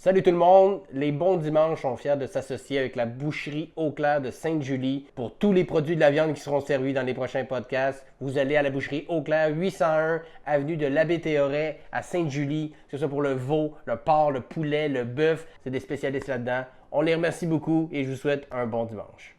Salut tout le monde, les bons dimanches sont fiers de s'associer avec la boucherie Eau-Claire de Sainte-Julie pour tous les produits de la viande qui seront servis dans les prochains podcasts. Vous allez à la boucherie Eau-Claire, 801 avenue de l'Abbé Théoret à Sainte-Julie, que ce soit pour le veau, le porc, le poulet, le bœuf, c'est des spécialistes là-dedans. On les remercie beaucoup et je vous souhaite un bon dimanche.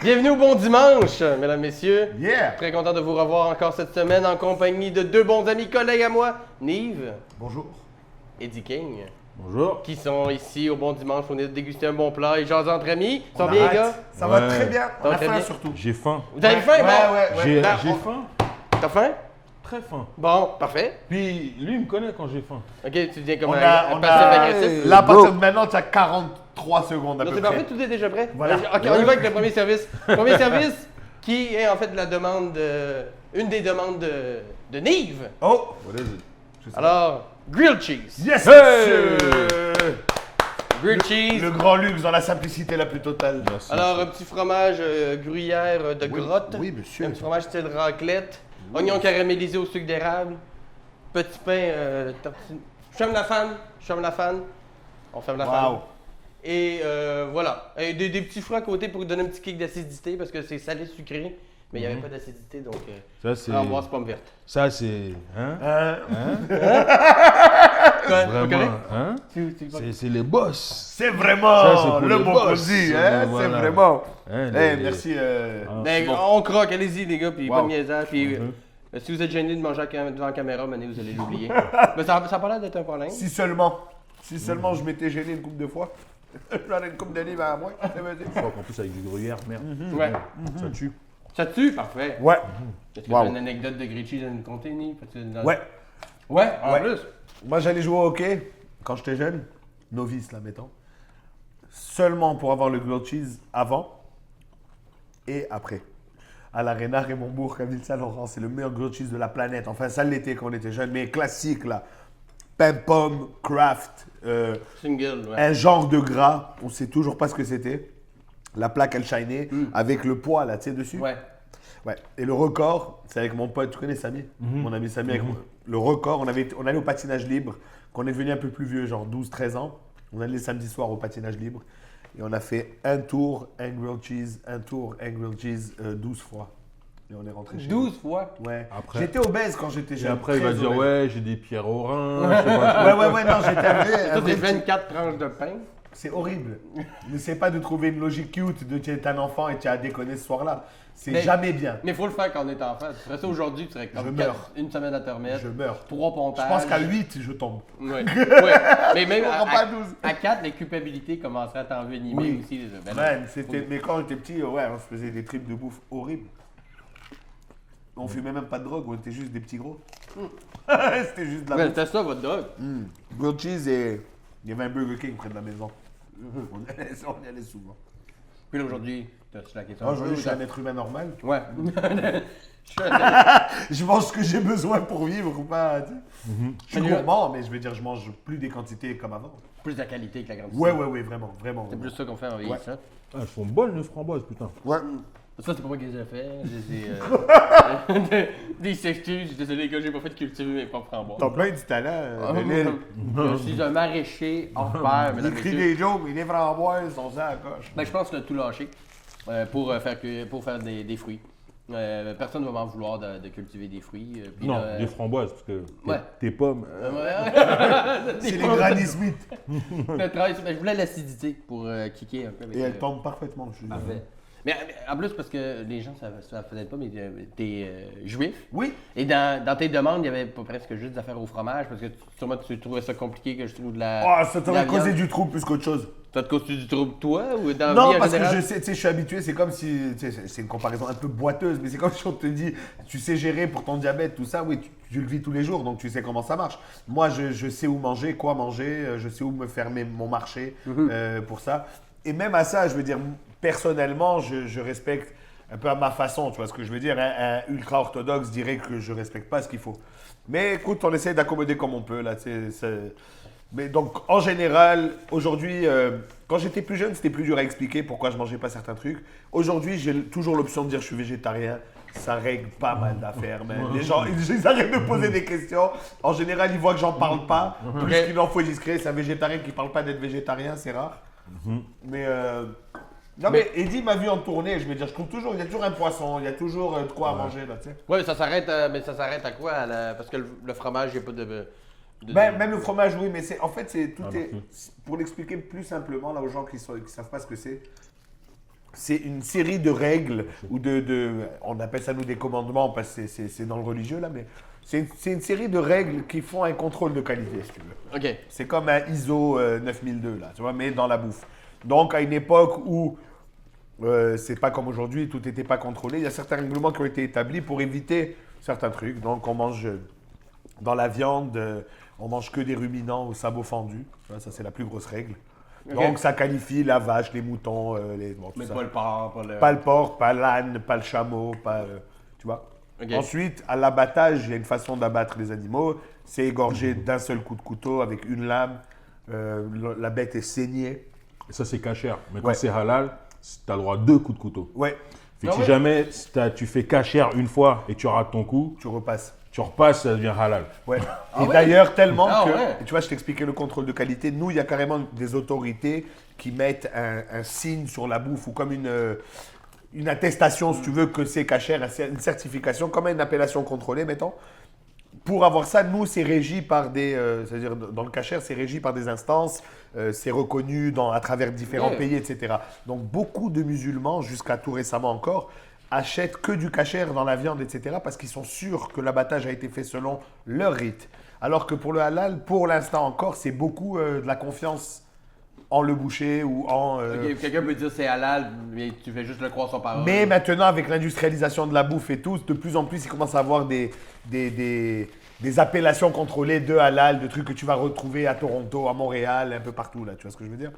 Bienvenue au Bon Dimanche, mesdames, messieurs. Yeah! Très content de vous revoir encore cette semaine en compagnie de deux bons amis collègues à moi, Nive Bonjour. et Eddie King, Bonjour. qui sont ici au Bon Dimanche pour venir déguster un bon plat et jaser entre amis. Ça va bien, les gars? Ça va Ouais. très bien. Ça On va a très faim bien. surtout. J'ai faim. Vous avez faim? Bon. J'ai Ben, j'ai on- faim. T'as faim? Très faim. Bon, parfait. Puis lui, il me connaît quand j'ai faim. Ok, tu viens comme On un a, passif-agressif. là, à partir de maintenant, tu as 43 secondes à Non, peu c'est près. parfait, tout est déjà prêt. Voilà. Ok, on y va avec le premier service. Premier service qui est en fait la demande, une des demandes de Nive. Oh! What is it? Alors, grilled cheese. Yes! Hey! monsieur! Grilled cheese. Le grand luxe dans la simplicité la plus totale. Merci. Alors, un petit fromage gruyère de grotte. Oui, monsieur. Un petit fromage style raclette. Oignon caramélisé au sucre d'érable. Petit pain tortillé. Je ferme la fan. On ferme la fan. Wow. Et voilà. Et des petits fruits à côté pour donner un petit kick d'acidité parce que c'est salé sucré. Mais il n'y avait pas d'acidité donc. Ça, c'est. Framboise pomme verte. Ça, c'est. Hein? Quoi? Vraiment. Hein? C'est les boss. C'est vraiment Ça, c'est pour le les mot boss. qu'on dit, Ça, hein? voilà. C'est vraiment. Hein, Eh, les- merci. Ben, bon. on croque, allez-y les gars, puis Wow. pas de niaisage. Puis si vous êtes gêné de manger devant la caméra, maintenant vous allez l'oublier. Mais ça a pas l'air d'être un problème. Si seulement je m'étais gêné une couple de fois, j'aurais une couple de livres à moi. Je crois qu'en plus, avec du gruyère, merde. Ouais. Ça tue. Ça tue? Parfait. Ouais. Est-ce que Wow. tu as une anecdote de grilled cheese à nous conter, Nive? Ouais. Ouais, en Ouais. plus. Moi, j'allais jouer au hockey quand j'étais jeune, novice là, mettons, seulement pour avoir le grilled cheese avant et après. À l'Arena Raymond-Bourg, à Ville-Saint-Laurent, c'est le meilleur grilled cheese de la planète. Enfin, ça l'était quand on était jeune, mais classique là. Pain pomme, craft, Single, ouais. un genre de gras, on sait toujours pas ce que c'était. La plaque, elle shinait avec le poids là, tu sais, dessus. Ouais. Ouais. Et le record, c'est avec mon pote, tu connais Samy? Mon ami Samy, avec moi. Le record, on allait au patinage libre, quand on est devenu un peu plus vieux, genre 12-13 ans. On allait le samedi soir au patinage libre. Et on a fait un tour, un grilled cheese, un tour, un grilled cheese, 12 fois. Et on est rentré chez 12 fois. nous. Ouais. Après- J'étais obèse quand j'étais Et jeune. après, il va très dire obèse. ouais, j'ai des pierres au rein. Je sais pas. Ouais, non, j'étais un vrai Ça, c'est petit- 24 tranches de pain. C'est horrible. N'essaie pas de trouver une logique cute de tu es un enfant et tu as déconné ce soir-là. C'est Mais- jamais bien. Mais faut le faire quand on est enfant. Tu ferais ça aujourd'hui, tu serais comme Je meurs. une semaine à te remettre. Je meurs. 3 Je pontages. pense qu'à 8, je tombe. Ouais. Ouais. Mais même On rend pas à 12. à 4, les culpabilités commenceraient à t'envenimer Oui. aussi. Ben non. Man, mais quand on était petit, ouais, on se faisait des trips de bouffe horribles. On fumait même pas de drogue, on était juste des petits gros. C'était juste de la Ouais, bouffe. c'était ça, votre dog. Grilled cheese et il y avait un Burger King près de la maison. On y allait souvent. Puis là, aujourd'hui, t'as slacké ça. Aujourd'hui, je suis un être humain normal. Ouais. Je mange ce que j'ai besoin pour vivre ou pas. Tu sais. Je suis Mais gourmand, mais je veux dire, je mange plus des quantités comme avant. Plus de qualité que la grande. Ouais, vraiment. C'est plus ça qu'on fait en vieillissant. Ah, elles sont bonnes, les framboises, putain. Ouais. Ça, c'est pas moi qui les ai fait. Des s'excusent. Je suis désolé, gars, j'ai pas fait de cultiver mes propres framboises. T'as plein du talent, Lille. Je suis un maraîcher hors pair, Il mesdames et écrit messieurs. des jokes, mais les framboises sont ça à la coche. Ben, je pense qu'on a tout lâché pour faire des fruits. Personne ne va m'en vouloir de cultiver des fruits. Puis Non, là, des framboises, parce que Ouais. tes pommes. C'est les Granny Smith. Le travail, ben, je voulais l'acidité pour kicker un peu. Avec, Et elle tombe parfaitement, je suis Parfait. Mais en plus, parce que les gens ne faisaient pas, mais t'es juif. Oui. Et dans tes demandes, il y avait pas presque juste des affaires au fromage, parce que sûrement tu trouvais ça compliqué que je trouve de la. Oh, ça de t'aurait la causé viande. du trouble plus qu'autre chose. Ça te cause du trouble, toi, ou dans la Non, vie en parce que général? je sais, tu sais, je suis habitué, c'est comme si, tu sais, c'est une comparaison un peu boiteuse, mais c'est comme si on te dit, tu sais gérer pour ton diabète, tout ça, oui, tu le vis tous les jours, donc tu sais comment ça marche. Moi, je sais où manger, quoi manger, je sais où me faire mon marché pour ça. Et même à ça, je veux dire, personnellement, je respecte un peu à ma façon, tu vois ce que je veux dire. Un ultra orthodoxe dirait que je respecte pas ce qu'il faut. Mais écoute, on essaie d'accommoder comme on peut, là, tu sais, mais donc, en général, aujourd'hui, quand j'étais plus jeune, c'était plus dur à expliquer pourquoi je mangeais pas certains trucs. Aujourd'hui, j'ai toujours l'option de dire je suis végétarien. Ça règle pas mal d'affaires, mais les gens, ils arrêtent de poser des questions. En général, ils voient que j'en parle pas. Plus qu'il en faut discret. C'est un végétarien qui parle pas d'être végétarien, c'est rare. Mais non, mais Eddie m'a vu en tournée. Je veux dire, je trouve toujours, il y a toujours un poisson, il y a toujours de quoi à manger là, tu sais. Oui, ça s'arrête, mais ça s'arrête à quoi? Parce que le fromage, il n'y a pas de. Même le fromage, oui, mais en fait, pour l'expliquer plus simplement là aux gens qui savent pas ce que c'est une série de règles ou on appelle ça nous des commandements parce que c'est dans le religieux là, mais c'est une série de règles qui font un contrôle de qualité, si tu veux. OK. C'est comme un ISO 9002 là, tu vois, mais dans la bouffe. Donc à une époque où c'est pas comme aujourd'hui, tout n'était pas contrôlé, il y a certains règlements qui ont été établis pour éviter certains trucs. Donc on mange dans la viande. On mange que des ruminants au sabot fendu. Ça, c'est la plus grosse règle. Okay. Donc, ça qualifie la vache, les moutons, tout Mais ça. pas le porc, Pas le porc, pas l'âne, pas le chameau, tu vois. Okay. Ensuite, à l'abattage, il y a une façon d'abattre les animaux. C'est égorgé d'un seul coup de couteau avec une lame. La bête est saignée. Et ça, c'est cachère. Mais quand c'est halal, tu as le droit à 2 coups de couteau. Ouais. Fait que si jamais tu fais cachère une fois et tu rates ton coup, Tu repasses. tu repasses, ça devient halal. Ouais. Et d'ailleurs, tellement que, ouais. tu vois, je t'expliquais le contrôle de qualité. Nous, il y a carrément des autorités qui mettent un signe sur la bouffe ou comme une attestation, si tu veux, que c'est cachère, une certification, comme une appellation contrôlée, mettons. Pour avoir ça, nous, c'est régi par c'est-à-dire dans le cachère, c'est régi par des instances, c'est reconnu à travers différents pays, etc. Donc, beaucoup de musulmans, jusqu'à tout récemment encore, achètent que du cachère dans la viande, etc. parce qu'ils sont sûrs que l'abattage a été fait selon leur rite. Alors que pour le halal, pour l'instant encore, c'est beaucoup de la confiance en le boucher ou en… Ok, quelqu'un peut dire c'est halal, mais tu fais juste le croire sur parole. Mais maintenant, avec l'industrialisation de la bouffe et tout, de plus en plus, il commence à avoir des appellations contrôlées de halal, de trucs que tu vas retrouver à Toronto, à Montréal, un peu partout, là. Tu vois ce que je veux dire?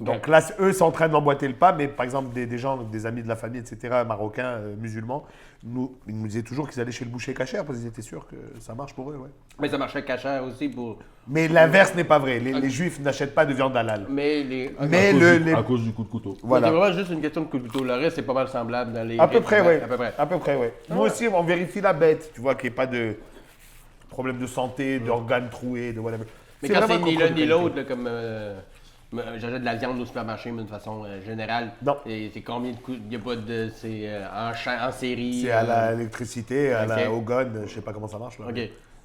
Donc là, eux sont en train d'emboîter le pas, mais par exemple, des gens, des amis de la famille, etc., marocains, musulmans, ils nous disaient toujours qu'ils allaient chez le boucher cachère parce qu'ils étaient sûrs que ça marche pour eux, ouais. Mais ça marchait cachère aussi pour. Mais l'inverse n'est pas vrai. Les juifs n'achètent pas de viande halal. Mais les. Mais À cause du coup de couteau. Voilà. C'est vraiment juste une question de coup de couteau. Le reste, c'est pas mal semblable dans les. À peu près, oui. À peu près. À peu près, oui. Nous aussi, on vérifie la bête, tu vois, qu'il n'y ait pas de problème de santé, d'organes troués, de whatever. Mais quand c'est vraiment ni un l'un contrôle ni de l'autre, là, comme. J'achète de la viande au supermarché, mais de façon générale. Non. Et c'est combien de coups? Il n'y a pas de. C'est en série. C'est à l'électricité, au gun, je sais pas comment ça marche. Là. Ok.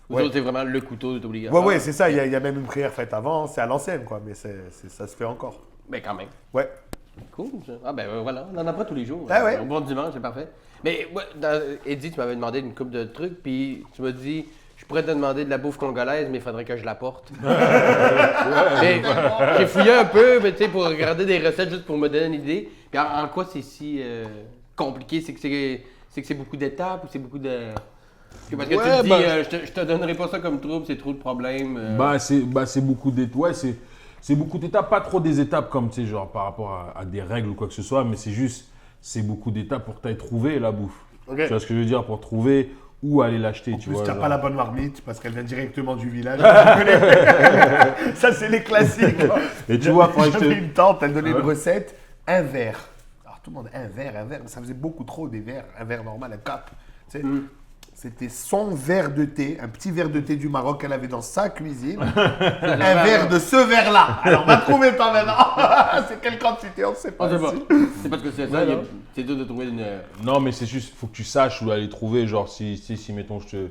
Vous Ouais. autres, c'est vraiment le couteau, c'est obligatoire. Ouais, c'est ça. Il y a même une prière faite avant. C'est à l'ancienne, quoi. Mais ça se fait encore. Mais quand même. Ouais. Cool, ça. Ah ben voilà, on en apprend tous les jours. Ah ouais. Un bon dimanche, c'est parfait. Mais ouais, Eddie, tu m'avais demandé une couple de trucs, puis tu m'as dit, je pourrais te demander de la bouffe congolaise, mais il faudrait que je la porte. Mais j'ai fouillé un peu, mais, tu sais, pour regarder des recettes, juste pour me donner une idée. Puis en quoi c'est si compliqué? C'est que c'est beaucoup d'étapes ou c'est beaucoup de... Parce que tu te dis, je te donnerai pas ça comme trouble, c'est trop de problèmes. C'est beaucoup d'étapes. Ouais, c'est beaucoup d'étapes, pas trop des étapes comme, tu sais, genre par rapport à des règles ou quoi que ce soit, mais c'est beaucoup d'étapes pour que tu ailles trouver la bouffe. Okay. Tu vois ce que je veux dire? Pour trouver où aller l'acheter, En tu plus, vois. tu n'as genre. pas la bonne marmite parce qu'elle vient directement du village. Ça, c'est les classiques. Et tu vois, j'avais une tante, elle donnait une recette, un verre. Alors tout le monde, un verre. Ça faisait beaucoup trop des verres. Un verre normal, un cap. Tu sais, C'était son verre de thé, un petit verre de thé du Maroc qu'elle avait dans sa cuisine. Un verre de ce verre-là. Alors, va trouver toi maintenant. C'est quelle quantité, on ne sait pas. On sait pas. C'est parce que c'est ça, c'est dur de trouver une... Non, mais c'est juste, faut que tu saches où aller trouver. Genre, si mettons, si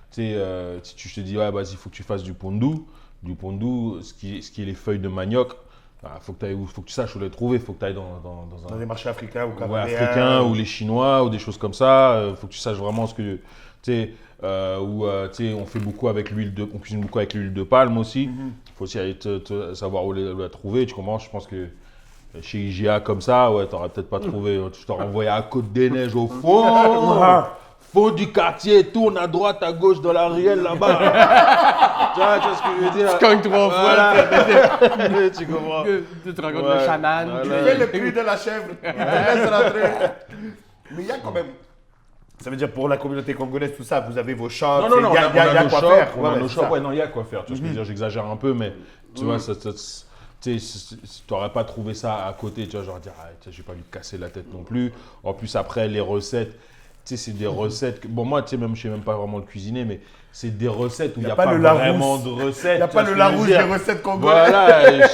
je te dis, ouais, vas-y, il faut que tu fasses du pondou. Du pondou, ce qui est les feuilles de manioc. faut que tu saches où les trouver. Faut que tu ailles dans Dans les marchés africains ou ouais, camerounais. africains ou les Chinois ou des choses comme ça. Faut que tu saches vraiment ce que on fait beaucoup avec on cuisine beaucoup avec l'huile de palme aussi. Il faut aussi aller savoir où la trouver. Tu comprends? Je pense que chez IGA comme ça, ouais, t'aurais peut-être pas trouvé. Tu t'aurais envoyé à Côte-des-Neiges au fond du quartier, tourne à droite, à gauche dans la ruelle là-bas. tu vois ce que je veux dire? Tu cognes 3 fois. Tu comprends? Tu te rencontres le chaman. Tu fais le prix de la chèvre. Tu laisses rentrer. Mais il y a quand même. Ça veut dire pour la communauté congolaise, tout ça, vous avez vos shops. Non, il y a nos quoi shops, faire. on a nos shops, ouais, non, il y a quoi faire. Tu vois ce que je veux dire? J'exagère un peu, mais tu vois, tu n'aurais pas trouvé ça à côté, tu vois, genre dire, je vais pas lui casser la tête non plus. En plus, après, les recettes, tu sais, c'est des recettes. Bon, moi, tu sais, même, je sais même pas vraiment le cuisiner, mais c'est des recettes où il n'y a pas vraiment de recettes. Il n'y a pas le Larousse des recettes congolaises. Voilà,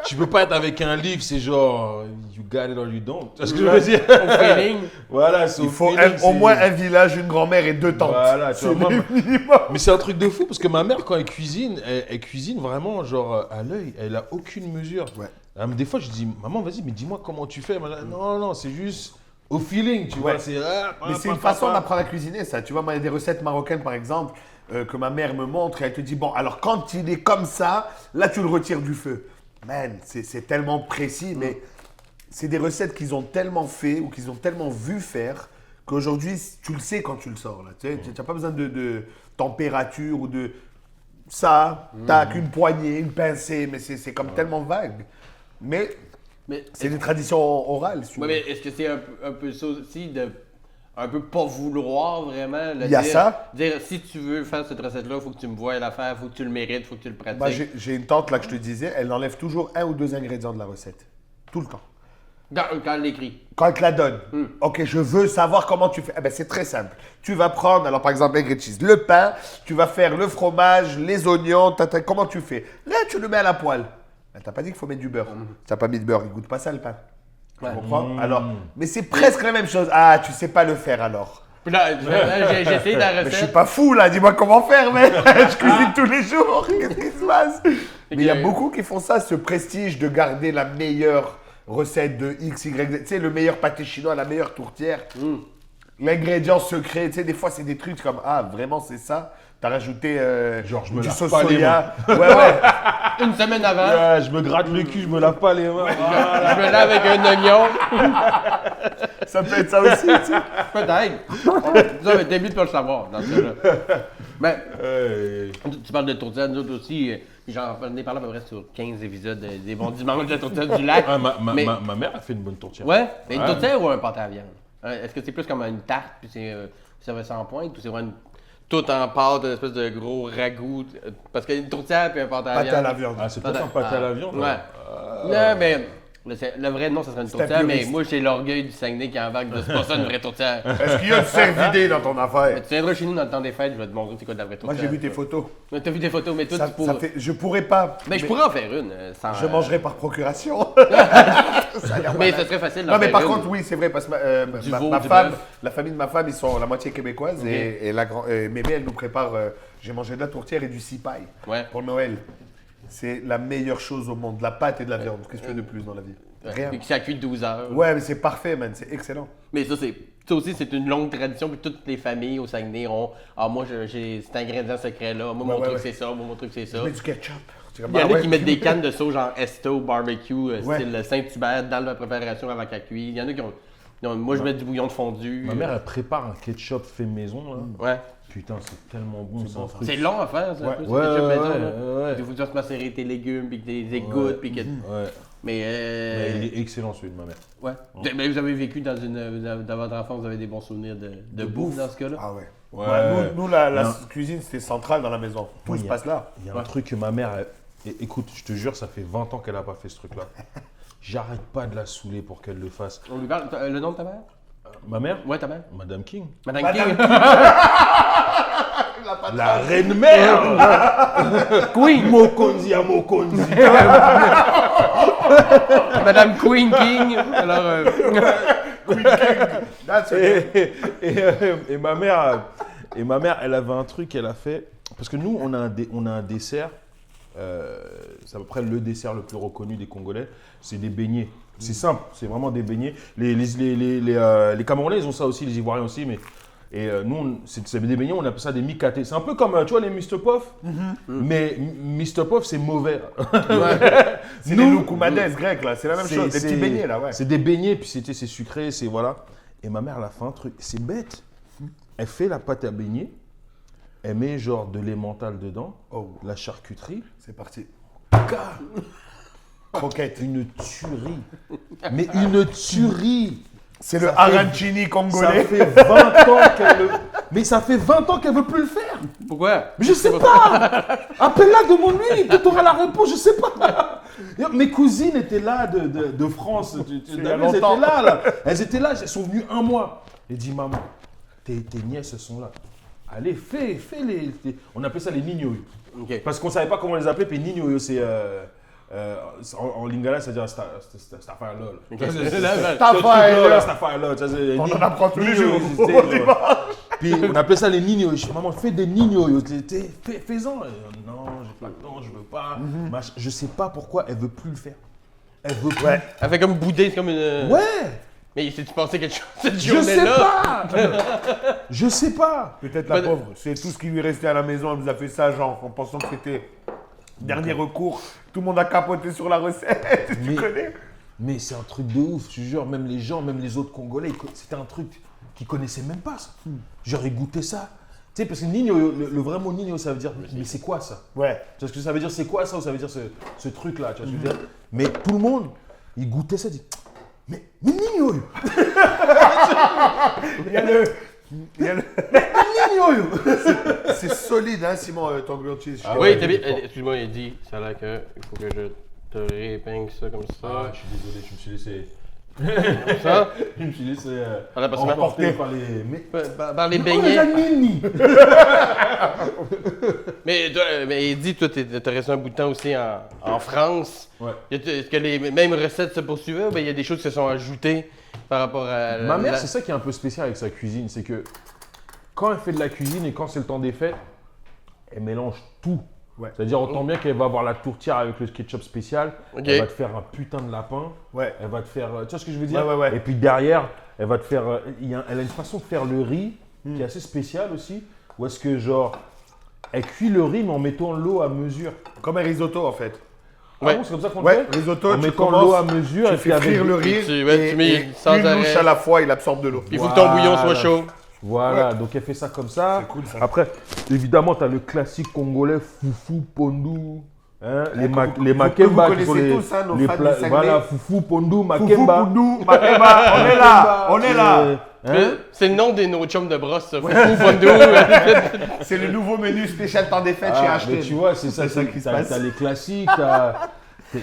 tu peux pas être avec un livre, c'est genre, you got it or you don't. Tu vois ce que je veux dire? Au feeling. Voilà, c'est Il faut au moins un village, une grand-mère et 2 tantes. Voilà, c'est le minimum. Mais c'est un truc de fou parce que ma mère, quand elle cuisine, elle cuisine vraiment genre à l'œil. Elle a aucune mesure. Ouais. Des fois, je dis, maman, vas-y, mais dis-moi comment tu fais. Non, c'est juste au feeling, tu vois. Mais c'est une façon d'apprendre à cuisiner, ça. Tu vois, moi, il y a des recettes marocaines, par exemple, que ma mère me montre et elle te dit, bon, alors quand il est comme ça, là, tu le retires du feu. Man, c'est tellement précis, mais c'est des recettes qu'ils ont tellement fait ou qu'ils ont tellement vu faire qu'aujourd'hui, tu le sais quand tu le sors. Tu n'as pas besoin de température ou de ça. Tu n'as qu'une poignée, une pincée, mais c'est comme tellement vague. Mais c'est des traditions orales. Si tu veux. Mais est-ce que c'est un peu ça aussi de un peu pas vouloir vraiment Il y a ça. Dire si tu veux faire cette recette-là, il faut que tu me voies la faire, il faut que tu le mérites, il faut que tu le pratiques. Bah, j'ai une tante là que je te disais, elle enlève toujours 1 ou 2 ingrédients de la recette. Tout le temps. Quand elle l'écrit. Quand elle te la donne, ok, je veux savoir comment tu fais. Eh ben, c'est très simple. Tu vas prendre, alors par exemple, egg and cheese, le pain, tu vas faire le fromage, les oignons, comment tu fais? Là, tu le mets à la poêle. Ben, t'as pas dit qu'il faut mettre du beurre. Tu n'as pas mis de beurre, il goûte pas ça le pain. Tu comprends? Alors, mais c'est presque la même chose. Ah, tu sais pas le faire alors. Puis là, j'ai essayé la recette. Mais je suis pas fou là, dis-moi comment faire, mais je cuisine tous les jours. Qu'est-ce qui se passe? Mais il y a beaucoup qui font ça, ce prestige de garder la meilleure recette de X, Y, Z. Tu sais, le meilleur pâté chinois, la meilleure tourtière. L'ingrédient secret, tu sais, des fois c'est des trucs comme, ah, vraiment c'est ça? T'as rajouté genre, je me du lave sauce pas les soya. Ouais. Une semaine avant, Ouais, je me gratte le cul, je me lave pas les mains. je me lave avec un oignon. Ça peut être ça aussi, tu sais. Peut-être. Ça, mais t'es mieux de pas le savoir dans ce cas-là. Mais tu parles de tourtière, nous autres aussi. J'en ai parlé à peu près sur 15 épisodes des bons dimanches de la tourtière du lac. Ma mère a fait une bonne tourtière. Ouais, mais une tourtière ou un pâté à viande? Est-ce que c'est plus comme une tarte, puis c'est servi sans pointe, ou c'est vraiment tout en pâte, une espèce de gros ragoût? Parce qu'il y a une tourtière puis un pâté à viande. Pâté à la viande. Ah, c'est peut-être un pâté à la viande. Ouais. Non, mais le vrai nom, ça serait une C'est un tourtière, mais puriste. moi, j'ai l'orgueil du Saguenay qui embarque de c'est pas ça une vraie tourtière. Est-ce qu'il y a du cervidé dans ton affaire? Tu viendras chez nous dans le temps des fêtes, je vais te montrer c'est quoi de la vraie Moi tourtière. j'ai vu tes photos. T'as vu des photos, mais toi, tu pourrais. Je pourrais pas. Mais je pourrais en faire une. Sans, Je mangerai par procuration. Mais ce serait facile d'en Non, mais faire par une. contre, oui, c'est vrai, parce que veau, ma du femme, bœuf. la famille de ma femme, ils sont la moitié québécoise et Mémé, elle nous prépare. J'ai mangé de la tourtière et du cipaille Ouais. pour Noël. C'est la meilleure chose au monde, de la pâte et de la viande. Qu'est-ce que tu veux de plus dans la vie? Rien. Et que ça cuit 12 heures. Ouais, mais c'est parfait, man, c'est excellent. Mais ça aussi, c'est une longue tradition. Puis toutes les familles au Saguenay ont. Ah, moi, j'ai cet ingrédient secret-là. Moi, mon truc, c'est ça. Moi, mon truc, c'est ça. Je mets du ketchup. C'est comme, Il y en a ouais. qui mettent des cannes de sauce genre Esto, barbecue, Ouais. style Saint-Hubert, dans la préparation avant qu'elle cuise. Il y en a qui ont. Moi, je mets du bouillon de fondu. Ma mère, elle prépare un ketchup fait maison. Là. Ouais. Putain, c'est tellement bon. C'est un truc. C'est long à faire, ça. Ouais. Un peu, Ouais, ce ketchup ouais, maison, là. ouais. Il faut que tu fasses macérer tes légumes, puis que tu les égouttes, puis que. Ouais. Mais. Mais il est excellent celui de ma mère. Ouais. Mais vous avez vécu dans votre enfance, vous avez des bons souvenirs de bouffe dans ce cas-là? Ah ouais. Ouais. Ouais, nous, la Non. cuisine, c'était central dans la maison. Tout Ouais, se il y a- passe là. Il y a un truc que ma mère. Écoute, je te jure, ça fait 20 ans qu'elle n'a pas fait ce truc-là. J'arrête pas de la saouler pour qu'elle le fasse. On lui parle. Le nom de ta mère? Ma mère Ouais, ta mère. Madame King. Madame Madame King. La reine mère Queen. Mokonzi à Mokonzi. Madame Queen King. Alors. That's it. Et ma mère, elle avait un truc qu'elle a fait. Parce que nous, on a un dessert c'est à peu près le dessert le plus reconnu des Congolais. C'est des beignets. C'est simple, c'est vraiment des beignets. Les Camerounais, ils ont ça aussi, les Ivoiriens aussi, mais nous, c'est des beignets, on appelle ça des mikaté. C'est un peu comme, tu vois, les Mr. Puff, mais Mr. Puff, c'est mauvais. C'est les loukoumades grecs, là. C'est la même chose. Des petits beignets, là, ouais. C'est des beignets, puis c'est sucré, c'est voilà. Et ma mère, elle a fait un truc, c'est bête. Elle fait la pâte à beignets, elle met genre de l'emmental dedans, la charcuterie. C'est parti. Croquette. Une tuerie. Mais une tuerie. C'est le arancini Ça congolais. fait 20 ans qu'elle Mais ça fait 20 ans qu'elle veut plus le faire. Pourquoi? Mais je sais pas. Appelle-la, demande-lui. Peut-être t'auras la réponse, je sais pas. Mes cousines étaient là de France. Il y a Elles étaient longtemps. là. Elles étaient là. Elles sont venues un mois. J'ai dit, maman, tes nièces, elles sont là. Allez, fais les... On appelait ça les niños. Ok. Parce qu'on savait pas comment les appeler. Puis niños, c'est... en lingala, ça veut dire Staffa lol. Staffa lol. On en apprend tous les jours. Puis on appelait ça les niños. Je dis, maman, fais des niños. Fais-en. Non, j'ai pas le temps, je veux pas. Je sais pas pourquoi elle veut plus le faire. Elle veut plus. Elle fait comme bouder, c'est comme une. Ouais. Mais si tu pensais quelque chose cette Je sais journée-là? pas. Je sais pas. Peut-être la pauvre, c'est tout ce qui lui restait à la maison, elle nous a fait ça, genre, en pensant que c'était dernier recours. Tout le monde a capoté sur la recette, tu connais? Mais c'est un truc de ouf, je te jure, même les gens, même les autres Congolais, c'était un truc qu'ils connaissaient même pas ça. J'aurais goûté ça. Tu sais, parce que Nino, le vrai mot Nino, ça veut dire, mais c'est quoi ça? Ouais. Tu vois ce que ça veut dire, c'est quoi ça, ou ça veut dire ce truc-là, tu vois ce que je veux dire? Mais tout le monde, il goûtait ça, il dit, mais Nino, Il y a le... Nino. C'est solide, hein, Simon, ton grilled cheese. Ah Oui, ouais, excuse-moi, il dit, ça a l'air que il faut que je te réépingle ça comme ça. Ah, je suis désolé, je me suis laissé... Ça? Je me suis laissé On a pas ça. emporter par les... Mais... Par les Oh, beignets. les amis. Mais il dit, toi, t'as resté un bout de temps aussi en France. Ouais. Est-ce que les mêmes recettes se poursuivaient ou bien il y a des choses qui se sont ajoutées par rapport à. Ma mère, c'est ça qui est un peu spécial avec sa cuisine, c'est que quand elle fait de la cuisine et quand c'est le temps des fêtes, elle mélange tout. Ouais. C'est-à-dire, autant bien qu'elle va avoir la tourtière avec le ketchup spécial, Ok. elle va te faire un putain de lapin, Ouais. elle va te faire, tu vois ce que je veux dire? Ouais. Et puis derrière, elle va te faire, elle a une façon de faire le riz qui est assez spéciale aussi, où est-ce que genre, elle cuit le riz mais en mettant l'eau à mesure. Comme un risotto, en fait. Ah Ouais. bon, c'est comme ça qu'on le Ouais, fait? risotto, En tu mettant l'eau à commences, mesure tu et puis fais avec frire le riz tu et mets sans une louche arrêt. à la fois, il absorbe de l'eau. Il faut que ton bouillon soit Voilà. chaud. Voilà, donc elle fait ça comme ça. C'est cool, ça. Après, évidemment, tu as le classique congolais foufou, pondou, hein, les makemba que vous qui sont connaissez tous, hein, nos fans du Saguenay. voilà, foufou, pondou, Foufou, makemba. Poundou, Makemba, on est là, on est là. Hein? C'est le nom de nos chums de brosse, ça. Foufou, Fondou. C'est le nouveau menu spécial temps des fêtes chez Ah, Acheté. mais tu vois, c'est ça qui se passe. T'as les classiques, voilà. Tu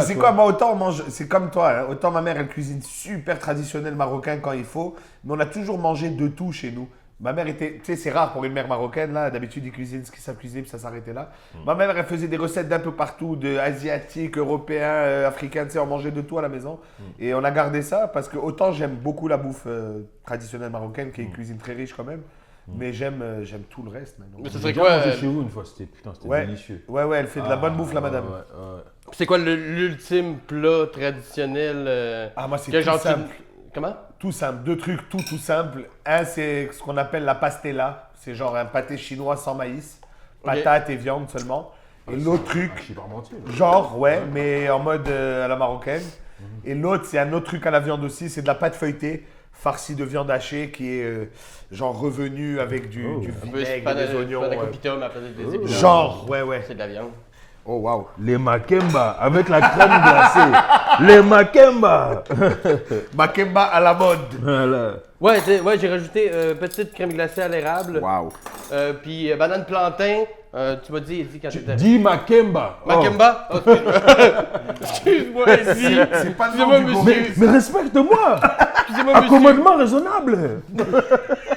sais quoi, moi autant on mange, c'est comme toi, hein, autant ma mère elle cuisine super traditionnel marocain quand il faut, mais on a toujours mangé de tout chez nous. Ma mère était, tu sais, c'est rare pour une mère marocaine, là, d'habitude ils cuisinent ce qu'ils savent cuisiner, puis ça s'arrêtait là. Ma mère elle faisait des recettes d'un peu partout, de asiatiques, européens, africains, tu sais, on mangeait de tout à la maison. Et on a gardé ça parce que autant j'aime beaucoup la bouffe traditionnelle marocaine, qui est une cuisine très riche quand même, mais j'aime tout le reste maintenant. Mais ce J'ai serait déjà quoi mangé chez vous une fois, c'était Ouais. délicieux. Ouais, elle fait de la bonne bouffe, la madame. Ouais. C'est quoi l'ultime plat traditionnel Ah, moi c'est que tout genre tu- simple. Comment? Tout simple, deux trucs tout simple. Un, c'est ce qu'on appelle la pastella. C'est genre un pâté chinois sans maïs, patates et viande seulement. Et l'autre truc, Je suis parmentier. genre, ouais, mais en mode à la marocaine. Et l'autre, c'est un autre truc à la viande aussi, c'est de la pâte feuilletée farcie de viande hachée qui est genre revenue avec du Un peu vinaigre, des oignons. pas d'acopita, mais après des épinards. Genre, ouais. C'est de la viande. Oh, waouh. Les makemba avec la crème glacée. Les makemba. Makemba à la mode. Voilà. Ouais, j'ai rajouté petite crème glacée à l'érable. Waouh. Puis banane plantain. Tu m'as dit quand j'étais. Dis makemba. Oh. Makemba? Oh, excuse-moi, ici. C'est pas le Excusez-moi, nom du groupe. monsieur. Mais respecte-moi. Excusez-moi, monsieur. Accommodement raisonnable.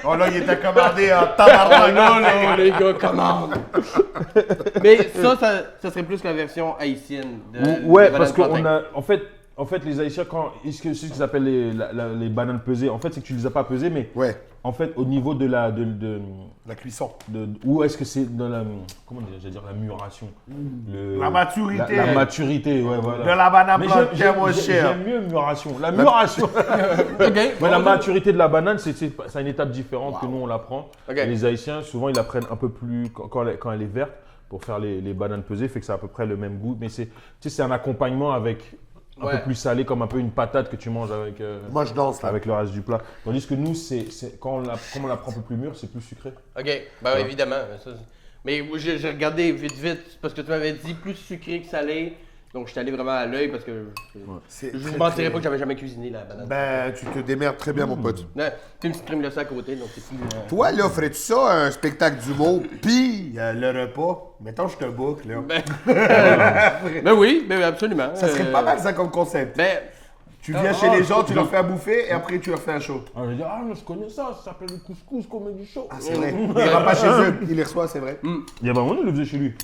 Oh là, il était commandé en Ah tabarnak. non, les gars, commande! Mais ça serait plus la version haïtienne de Ouais, de parce banane qu'on plantain. a, en fait, les Haïtiens, quand c'est ce qu'ils appellent les bananes pesées. En fait, c'est que tu les as pas pesées, mais Ouais. En fait, au niveau de la La cuisson. où est-ce que c'est dans la comment j'allais dire la muration, La maturité. la maturité, ouais voilà. De la banane Mais plantain, mon cher. j'aime mieux muration. La muration. Mais la maturité de la banane, c'est une étape différente que nous on la prend. Ok. Et les Haïtiens, souvent, ils la prennent un peu plus quand elle est verte pour faire les bananes pesées, fait que c'est à peu près le même goût. Mais c'est un accompagnement avec un peu plus salé, comme un peu une patate que tu manges avec, Moi, je danse là. avec le reste du plat. Tandis que nous, quand comme on la prend un peu plus mûre, c'est plus sucré. OK, ben évidemment. Mais j'ai regardé vite, parce que tu m'avais dit plus sucré que salé. Donc, je suis allé vraiment à l'œil parce que je vous mentirais pas que j'avais jamais cuisiné la banane. Ben, tu te démerdes très bien, mon pote. Ouais, tu une petite crème glacée à côté, donc c'est plus... Toi, là, ferais-tu ça, un spectacle d'humour, puis le repas? Mettons, je te boucle, là. Ben oui, ben absolument. Ça serait pas mal, ça, comme concept. Ben, Tu viens chez les gens, tu leur fais à bouffer, et après, tu leur fais un show. Ah, je vais dire, je connais ça s'appelle le couscous comédie show. Ah, c'est vrai. Il va pas chez eux, il les reçoit, c'est vrai. Il y a vraiment, on le faisait chez lui.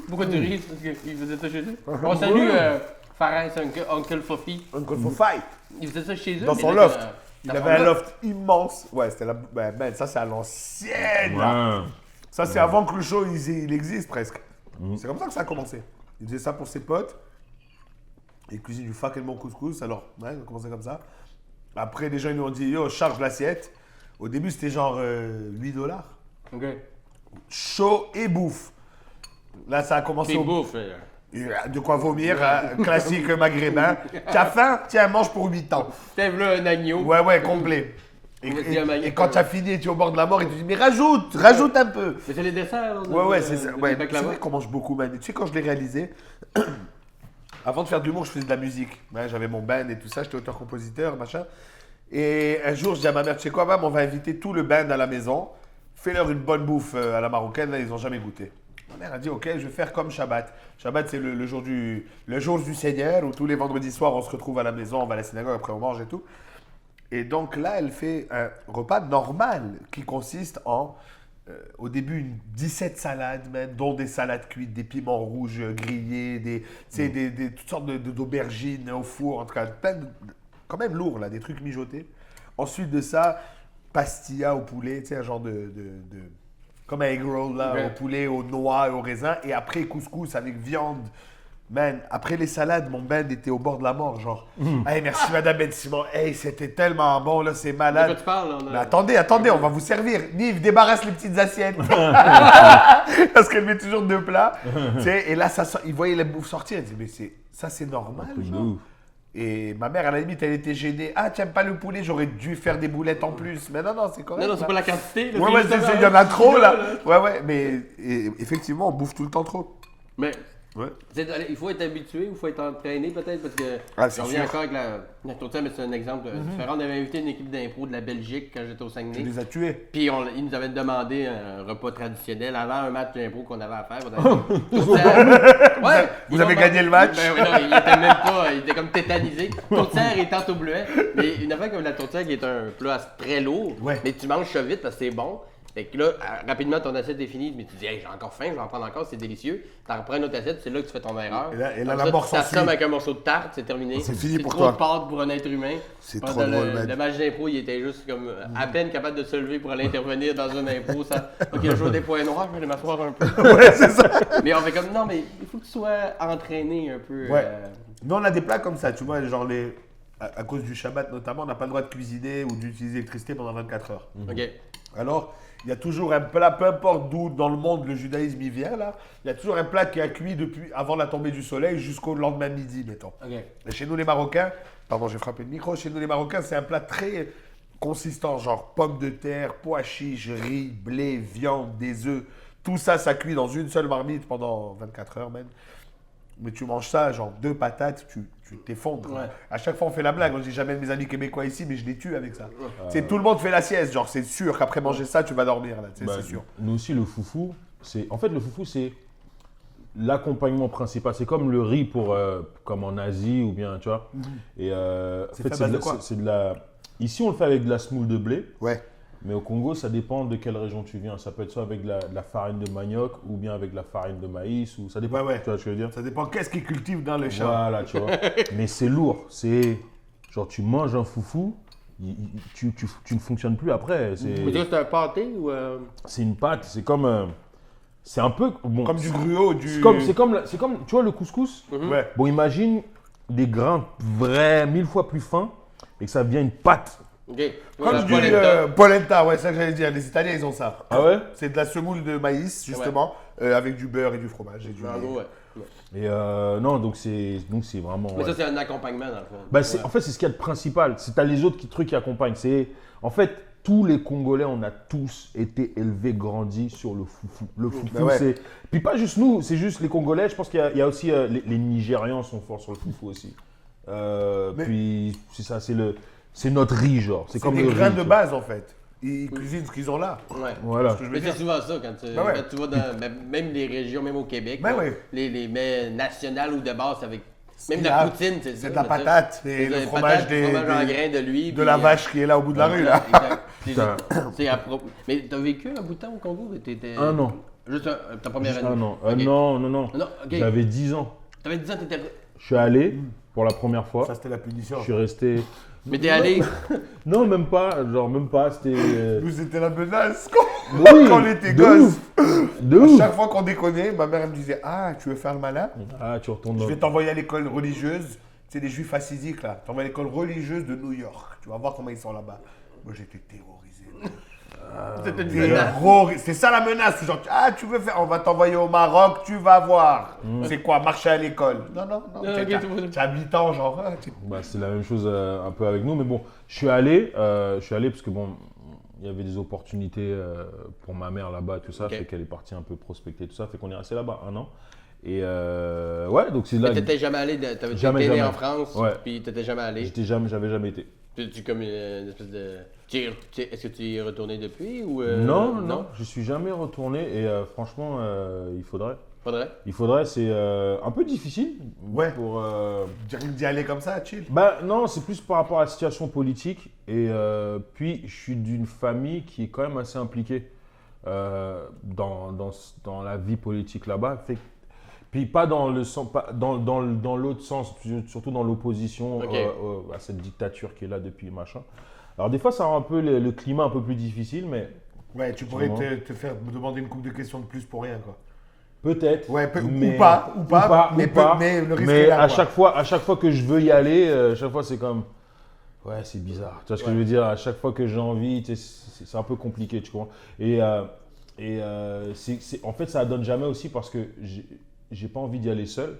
pourquoi tu ris? Parce qu'il faisait ça chez eux. On salue Fares, Uncle Fofi. Uncle for fight. Il faisait ça chez eux. Dans mais son là, loft. t'as- Il t'as avait son un loft immense. Ouais, c'était la. Ben, ça, c'est à l'ancienne. là. Ouais. Ça, c'est avant que le show il existe presque. C'est comme ça que ça a commencé. Il faisait ça pour ses potes. Il cuisine du fucking bon couscous. Alors, ouais, il a commencé comme ça. Après, les gens ils nous ont dit, yo, charge l'assiette. Au début, c'était genre $8. OK. Chaud et bouffe. Là, ça a commencé C'est au. bouffe. De quoi vomir, classique maghrébin. T'as faim? Tiens, mange pour 8 ans. T'aimes là un agneau. Ouais, complet. Et quand tu as fini, tu es au bord de la mort, et tu dis, mais rajoute un peu. Mais c'est les desserts. Ouais, c'est ça. Ouais, c'est baklava. vrai qu'on mange beaucoup, man. Tu sais, quand je l'ai réalisé, avant de faire de l'humour, je faisais de la musique. Ouais, j'avais mon band et tout ça, j'étais auteur-compositeur, machin. Et un jour, je dis à ma mère, tu sais quoi, maman, on va inviter tout le band à la maison. Fais-leur une bonne bouffe à la marocaine, là, ils n'ont jamais goûté. Ma mère a dit, ok, je vais faire comme Shabbat. Shabbat, c'est le jour du Seigneur, où tous les vendredis soirs, on se retrouve à la maison, on va à la synagogue, après on mange et tout. Et donc là, elle fait un repas normal qui consiste en, au début, 17 salades, même, dont des salades cuites, des piments rouges grillés, toutes sortes d'aubergines au four, en tout cas, quand même lourd, là, des trucs mijotés. Ensuite de ça, pastilla au poulet, tu sais, un genre comme un egg roll, là, Ouais. au poulet, aux noix et au raisin. Et après, couscous avec viande. Man, après les salades, mon band était au bord de la mort, genre. Hey, merci Madame Ben Simon. Hey, c'était tellement bon, là, c'est De quoi malade. tu parles? Là, on a- Mais attendez, on va vous servir. Nive, débarrasse les petites assiettes. Parce qu'elle met toujours 2 plats. Tu sais, et là, il voyait la bouffe sortir. Elle dit, mais ça, c'est normal. Truc de genre. ouf. Et ma mère, à la limite, elle était gênée. Ah, tu n'aimes pas le poulet, j'aurais dû faire des boulettes en plus. Mais non, c'est correct. Non, c'est là. pas la quantité. Là, Ouais, juste il y en a trop, là. là. Ouais, mais effectivement, on bouffe tout le temps trop. Mais Ouais. il faut être habitué ou il faut être entraîné peut-être parce que Ah, c'est je reviens sûr. encore avec la tourtière, mais c'est un exemple différent. On avait invité une équipe d'impro de la Belgique quand j'étais au Tu Saguenay. les as tués. Puis ils nous avaient demandé un repas traditionnel avant un match d'impro qu'on avait à faire. Ouais, Vous avez gagné le match? Ben oui, non, il était même pas, il était comme tétanisé. Tourtière et tarte au bleuet. Mais une affaire comme la tourtière qui est un plat très lourd, Ouais. mais tu manges ça vite parce que c'est bon. Fait que là, rapidement, ton assiette est finie, mais tu dis, hey, j'ai encore faim, je vais en prendre encore, c'est délicieux. T'en reprends une autre assiette, c'est là que tu fais ton erreur. Et là, Comme la ça, mort tu t'assommes s'ensuit. avec un morceau de tarte, c'est terminé. C'est fini pour trop toi. de pâte pour un être humain. C'est Pendant trop drôle, man. le match d'impro, il était juste comme à peine capable de se lever pour aller intervenir dans un impro. Ça... Ok, le jour des points noirs, je vais aller m'asseoir un peu. Ouais, c'est ça. Mais on fait comme, non, mais il faut que tu sois entraîné un peu. Ouais. Nous, on a des plats comme ça, tu vois, genre à cause du Shabbat notamment, on n'a pas le droit de cuisiner ou d'utiliser l'électricité pendant 24 heures. Ok. Alors, il y a toujours un plat, peu importe d'où dans le monde le judaïsme y vient, là, il y a toujours un plat qui a cuit depuis avant la tombée du soleil jusqu'au lendemain midi, mettons. Ok. Et chez nous, les Marocains, pardon, j'ai frappé le micro, chez nous, les Marocains, c'est un plat très consistant, genre pommes de terre, pois chiches, riz, blé, viande, des œufs. Tout ça, ça cuit dans une seule marmite pendant 24 heures même. Mais tu manges ça, genre 2 patates, tu t'effondres. Ouais. À chaque fois, on fait la blague. On dit jamais de mes amis québécois ici, mais je les tue avec ça. C'est tout le monde fait la sieste. Genre, c'est sûr qu'après manger ça, tu vas dormir. Là, Bah, c'est sûr. Nous aussi, le foufou, c'est l'accompagnement principal. C'est comme le riz comme en Asie ou bien, tu vois. Et C'est fait à base de quoi? c'est de la. Ici, on le fait avec de la semoule de blé. Ouais. Mais au Congo, ça dépend de quelle région tu viens. Ça peut être soit avec de la farine de manioc ou bien avec de la farine de maïs. Ou ça dépend. Ouais. Tu vois ce que je veux dire? Ça dépend qu'est-ce qu'ils cultivent dans les champs. Voilà, tu vois. Mais c'est lourd. C'est Genre, tu manges un foufou, tu ne fonctionnes plus après. Mais ça, c'est un pâté ou. C'est une pâte, c'est comme. C'est un peu. Bon, Comme du gruau, du. c'est comme, tu vois, le couscous. Ouais. Bon, imagine des grains vrais, 1000 fois plus fins et que ça devient une pâte. Ok. Comme La du polenta. polenta, ouais, c'est ça que j'allais dire. Les Italiens, ils ont ça. Ah ouais? C'est de la semoule de maïs, justement, avec du beurre et du fromage. Et du En gros, ouais. Et non, donc c'est vraiment. Mais ouais. ça, c'est un accompagnement, dans le fond. Bah, Ouais. en fait, c'est ce qu'il y a de principal. C'est t'as les autres trucs qui accompagnent. En fait, tous les Congolais, on a tous été élevés, grandis sur le foufou. Le foufou, Bah ouais. c'est. Puis pas juste nous, c'est juste les Congolais. Je pense qu'il y a aussi les Nigérians sont forts sur le foufou aussi. Puis c'est ça, c'est notre riz, genre. C'est comme des le grains riz, de tu vois. base, en fait. Ils cuisinent ce qu'ils ont là. Ouais. Voilà. Ce que je veux Mais dire. c'est souvent ça quand Ben ouais. quand tu vas dans même les régions, même au Québec, Ben là, ouais. les mets nationales ou de base avec même C'est la la- poutine, c'est ça. C'est de la mais ça, patate c'est et de le la fromage patate, du fromage en grains de lui. de la vache qui est là au bout de la rue, là. Exact. C'est à propos. Mais t'as vécu un bout de temps au Congo? T'étais... Un an. Juste ta première année? Ah non, Ok. non. Non, ok. J'avais 10 ans. T'avais 10 ans, t'étais... Je suis allé pour la première fois. Ça, c'était la punition. Je suis resté. Mais t'es allé... Non, même pas. Genre, même pas. C'était. Nous, c'était la menace Oui, quand on était de gosses. ouf. De ouf. Chaque fois qu'on déconnait, ma mère elle me disait: Ah, tu veux faire le malin? Ah, tu retournes Je dans. vais t'envoyer à l'école religieuse. C'est des juifs assidiques là. T'envoies à l'école religieuse de New York. Tu vas voir comment ils sont là-bas. Moi, j'étais terrorisé. C'était une menace. C'est ça la menace. C'est genre, ah, tu veux faire, on va t'envoyer au Maroc, tu vas voir. C'est quoi, marcher à l'école? Non. ok, Tu as 8 ans, genre. Bah, c'est la même chose un peu avec nous, mais bon, je suis allé parce que bon, il y avait des opportunités pour ma mère là-bas, tout ça, Ok. fait qu'elle est partie un peu prospecter, tout ça, fait qu'on est resté là-bas 1 an. Et ouais, donc c'est là. Mais t'étais jamais allé, Jamais, t'étais né jamais. en France, Ouais. puis t'étais jamais allé. J'avais jamais été. Tu comme une espèce de... Est-ce que tu y es retourné depuis ou... Non, je suis jamais retourné et franchement, il faudrait. Faudrait? Il faudrait, c'est un peu difficile. Ouais. Pour, D'y aller comme ça, chill. bah non, c'est plus par rapport à la situation politique et puis je suis d'une famille qui est quand même assez impliquée dans la vie politique là-bas. Puis pas dans le sens, dans l'autre sens, surtout dans l'opposition Ok. à cette dictature qui est là depuis machin. Alors des fois, ça rend un peu le climat un peu plus difficile, mais Ouais, tu pourrais Sûrement. te faire me demander une couple de questions de plus pour rien, quoi. peut-être. Ouais, mais- ou pas, mais le risque Mais est là, à quoi. chaque fois que je veux y aller, chaque fois c'est comme, ouais, c'est bizarre. Tu vois ce que je veux dire? À chaque fois que j'ai envie, tu sais, c'est un peu compliqué, tu comprends? En fait, ça donne jamais aussi parce que j'ai pas envie d'y aller seul.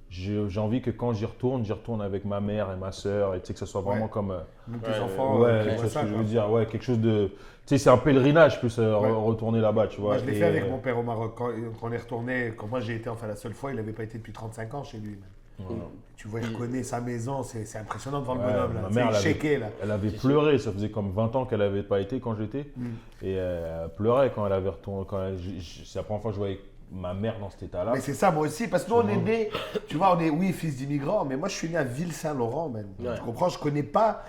J'ai envie que quand j'y retourne avec ma mère et ma sœur, et tu sais que ce soit vraiment Ouais. comme, Tes Ouais, enfants, ouais, qui tu voient vois ce ça, que je quoi. veux dire? Ouais, quelque chose de, tu sais, c'est un pèlerinage plus Ouais. retourner là-bas, tu vois. Moi, je l'ai Et, fait avec mon père au Maroc. Quand on est retourné, quand moi j'ai été, enfin la seule fois, il n'avait pas été depuis 35 ans chez lui. Même. Tu vois, il reconnaît sa maison, c'est impressionnant devant le Ouais, bonhomme. Là. ma Tu mère, sais, elle il shakeait, là. Elle avait pleuré, ça faisait comme 20 ans qu'elle n'avait pas été quand j'étais. Et elle pleurait quand elle avait retourné. C'est la première fois que je voyais ma mère dans cet état-là. Mais c'est ça, moi aussi, parce que nous, on est nés, tu vois, on est, oui, fils d'immigrants, mais moi, je suis né à Ville-Saint-Laurent, même. Ouais. Tu comprends, je connais pas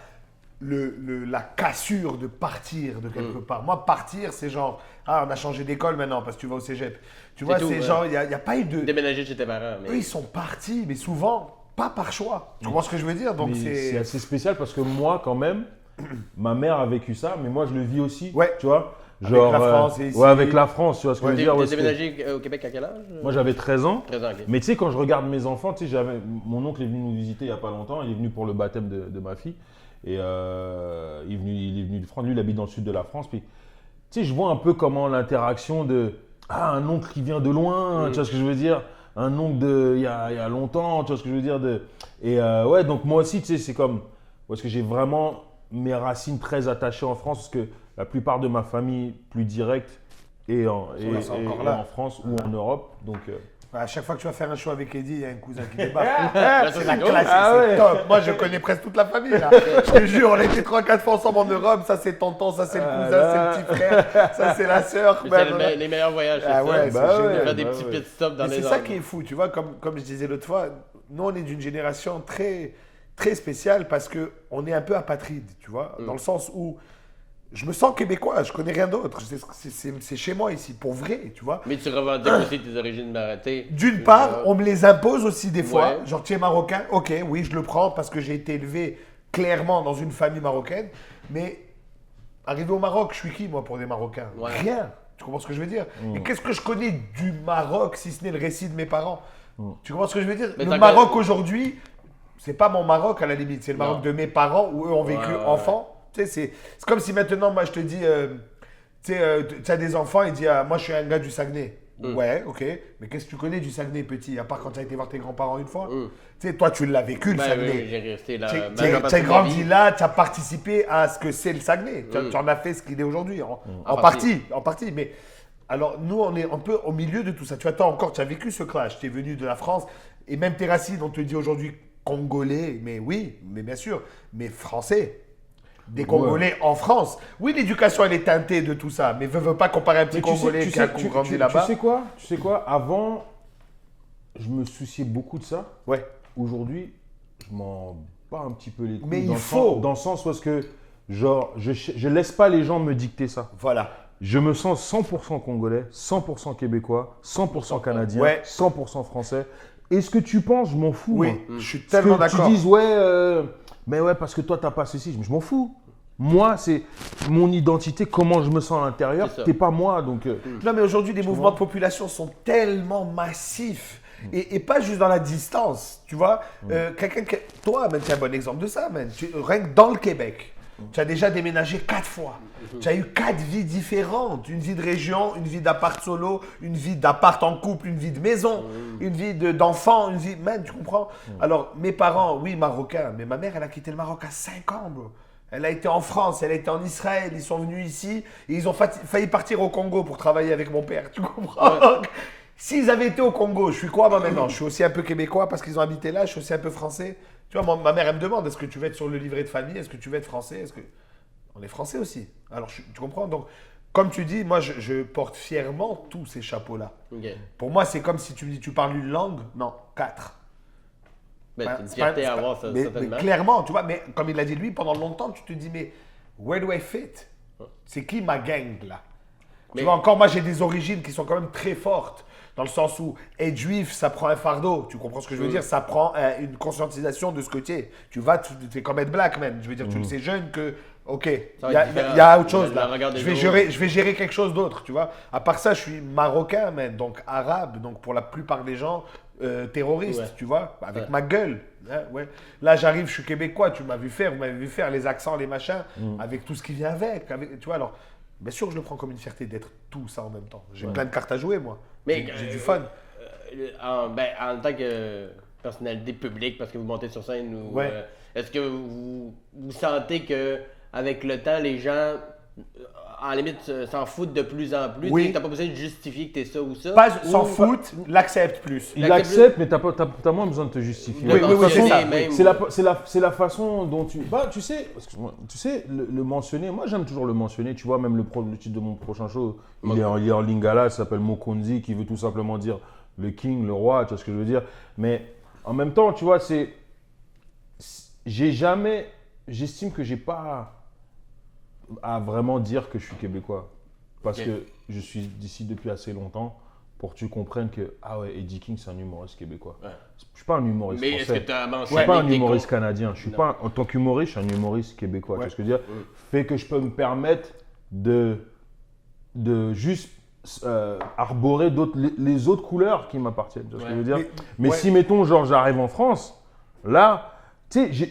la cassure de partir de quelque part. Moi, partir, c'est genre, ah, on a changé d'école maintenant parce que tu vas au cégep. Tu vois, tout, c'est ouais. genre, il n'y a pas eu de... Déménager chez tes parents. Mais... Eux, ils sont partis, mais souvent, pas par choix. Tu comprends ce que je veux dire? Donc, Mais c'est c'est... assez spécial parce que moi, quand même, ma mère a vécu ça, mais moi, je le vis aussi. Ouais. Tu vois? Avec Genre, la France et ici. ouais, avec la France, tu vois ce que je veux T'es dire? Ouais, déménagé au Québec à quel âge? moi, j'avais 13 ans. 13 ans, ok. Mais tu sais, quand je regarde mes enfants, tu sais, mon oncle est venu nous visiter il n'y a pas longtemps. Il est venu pour le baptême de ma fille. Et il est venu de France. Lui, il habite dans le sud de la France. Puis, tu sais, je vois un peu comment l'interaction de un oncle qui vient de loin, tu vois ce que je veux dire? Un oncle il y a longtemps, tu vois ce que je veux dire? Ouais, donc moi aussi, tu sais, c'est comme. Parce que j'ai vraiment mes racines très attachées en France. Parce que la plupart de ma famille plus directe est en France ou en Europe. Donc. À chaque fois que tu vas faire un show avec Eddie, il y a un cousin qui débarque. Là, ça, C'est la c'est cool. classe, Ah c'est ouais. top. Moi, je connais presque toute la famille. Là. Je te jure, on a été 3-4 fois ensemble en Europe. Ça, c'est tonton, ça, c'est le cousin, là. c'est le petit frère, ça, c'est la sœur. Mais Ben, c'est les meilleurs voyages, c'est Ah ça. ouais, Bah c'est ouais. génial. Faire des bah petits ouais. pit stops dans Mais les c'est ça qui est fou, tu vois, comme je disais l'autre fois, nous, on est d'une génération très, très spéciale parce qu'on est un peu apatride, tu vois, dans le sens où je me sens québécois, je connais rien d'autre. C'est chez moi ici, pour vrai, tu vois. Mais tu revendiques aussi tes origines marocaines. D'une part, on me les impose aussi des fois. Ouais. Genre, tu es marocain, ok, oui, je le prends parce que j'ai été élevé clairement dans une famille marocaine. Mais arrivé au Maroc, je suis qui, moi, pour des Marocains? Ouais. Rien. Tu comprends ce que je veux dire? Et qu'est-ce que je connais du Maroc, si ce n'est le récit de mes parents? Tu comprends ce que je veux dire? Mais Le t'as Maroc quand même- aujourd'hui, c'est pas mon Maroc à la limite, c'est le Maroc Non. de mes parents où eux ont vécu enfants. Tu sais, c'est comme si maintenant, moi, je te dis, tu as des enfants, il dit, moi, je suis un gars du Saguenay. Ouais, ok. Mais qu'est-ce que tu connais du Saguenay, petit? À part quand tu as été voir tes grands-parents une fois. Tu sais, toi, tu l'as vécu, le Ben Saguenay. oui, j'ai resté là. Tu majeure partie as de ma grandi vie. là, tu as participé à ce que c'est le Saguenay. Tu en as fait ce qu'il est aujourd'hui, en partie. partie. Mais alors, nous, on est un peu au milieu de tout ça. Tu attends encore, tu as vécu ce clash, tu es venu de la France, et même tes racines, on te dit aujourd'hui congolais, mais oui, mais bien sûr, mais français. Des Congolais en France. Oui, l'éducation, elle est teintée de tout ça, mais veux pas comparer un petit Mais Congolais qui a grandi là-bas. Tu sais quoi? Avant, je me souciais beaucoup de ça. Ouais. Aujourd'hui, je m'en bats un petit peu les couilles. Mais il dans le faut. sens- Dans le sens où est-ce que, genre, je laisse pas les gens me dicter ça. Voilà. Je me sens 100% congolais, 100% québécois, 100% canadien, Ouais. 100% français. Et ce que tu penses, je m'en fous. Oui, moi. je suis Que tellement d'accord. tu dises, ouais, mais ouais, parce que toi, t'as pas ceci. Je m'en fous. Moi, c'est mon identité, comment je me sens à l'intérieur. C'est ça. T'es pas moi, donc. Non, mais aujourd'hui, les mouvements de population sont tellement massifs. Et pas juste dans la distance, tu vois. Toi, man, tu es un bon exemple de ça, man. Rien que dans le Québec, tu as déjà déménagé 4 fois. Tu as eu 4 vies différentes. Une vie de région, une vie d'appart solo, une vie d'appart en couple, une vie de maison, une vie d'enfant, une vie... Man, tu comprends? Alors, mes parents, oui, marocains, mais ma mère, elle a quitté le Maroc à 5 ans, bro. Elle a été en France, elle a été en Israël, ils sont venus ici et ils ont failli partir au Congo pour travailler avec mon père, tu comprends? S'ils avaient été au Congo, je suis quoi moi maintenant? Je suis aussi un peu québécois parce qu'ils ont habité là, je suis aussi un peu français. Tu vois, ma mère, elle me demande, est-ce que tu veux être sur le livret de famille? Est-ce que tu veux être français? On est français aussi. Alors, tu comprends? Donc, comme tu dis, moi, je porte fièrement tous ces chapeaux-là. Ok. Pour moi, c'est comme si tu me dis, tu parles une langue? Non, 4. Ben, c'est une fierté à avoir, ça, mais certainement. clairement, tu vois, mais comme il l'a dit lui, pendant longtemps, tu te dis, mais where do I fit? C'est qui ma gang, là? Mais- Tu vois, encore, moi, j'ai des origines qui sont quand même très fortes. Dans le sens où être juif, ça prend un fardeau. Tu comprends ce que je veux dire? Ça prend une conscientisation de ce que tu es. Tu es comme être black, man. Je veux dire, tu le sais jeune que, ok, Ça va il y, être différent. y a autre chose Le là. regard des Je vais gérer quelque chose d'autre, tu vois. À part ça, je suis marocain, man. Donc arabe. Donc pour la plupart des gens, terroriste, Ouais. tu vois. Avec Ouais. ma gueule. Hein, ouais. Là, j'arrive, je suis québécois. Vous m'avez vu faire les accents, les machins, avec tout ce qui vient avec. Tu vois, alors, bien sûr, je le prends comme une fierté d'être tout ça en même temps. J'ai plein de cartes à jouer, moi. Mais, J'ai du fun. En tant que personnalité publique, parce que vous montez sur scène, ou, Ouais. est-ce que vous sentez que avec le temps, les gens, en limite, s'en foutent de plus en plus? Oui. Tu n'as pas besoin de justifier que tu es ça ou ça? Pas ou- s'en foutent, l'accepte plus. Il accepte, mais t'as moins besoin de te justifier. Oui, oui, oui, c'est ça. Même- C'est la façon dont tu. Bah, tu sais, excuse-moi, tu sais, le mentionner, moi j'aime toujours le mentionner. Tu vois, même le titre de mon prochain show, il est en lingala, il s'appelle Mokonzi, qui veut tout simplement dire le king, le roi, tu vois ce que je veux dire. Mais en même temps, tu vois, j'estime que j'ai pas à vraiment dire que je suis québécois. Parce Ok. que je suis d'ici depuis assez longtemps pour que tu comprennes que, ah ouais, Eddie King, c'est un humoriste québécois. Ouais. Je suis pas un humoriste Mais est-ce français. que tu as Je mentionné suis pas un que t'es humoriste canadien. Je suis Non. pas, en tant qu'humoriste, je suis un humoriste québécois. Ouais. Tu vois ce que je veux dire? Fait que je peux me permettre de juste arborer les autres couleurs qui m'appartiennent. Tu vois ce que je veux dire? Mais ouais. si, mettons, genre, j'arrive en France, là, tu sais,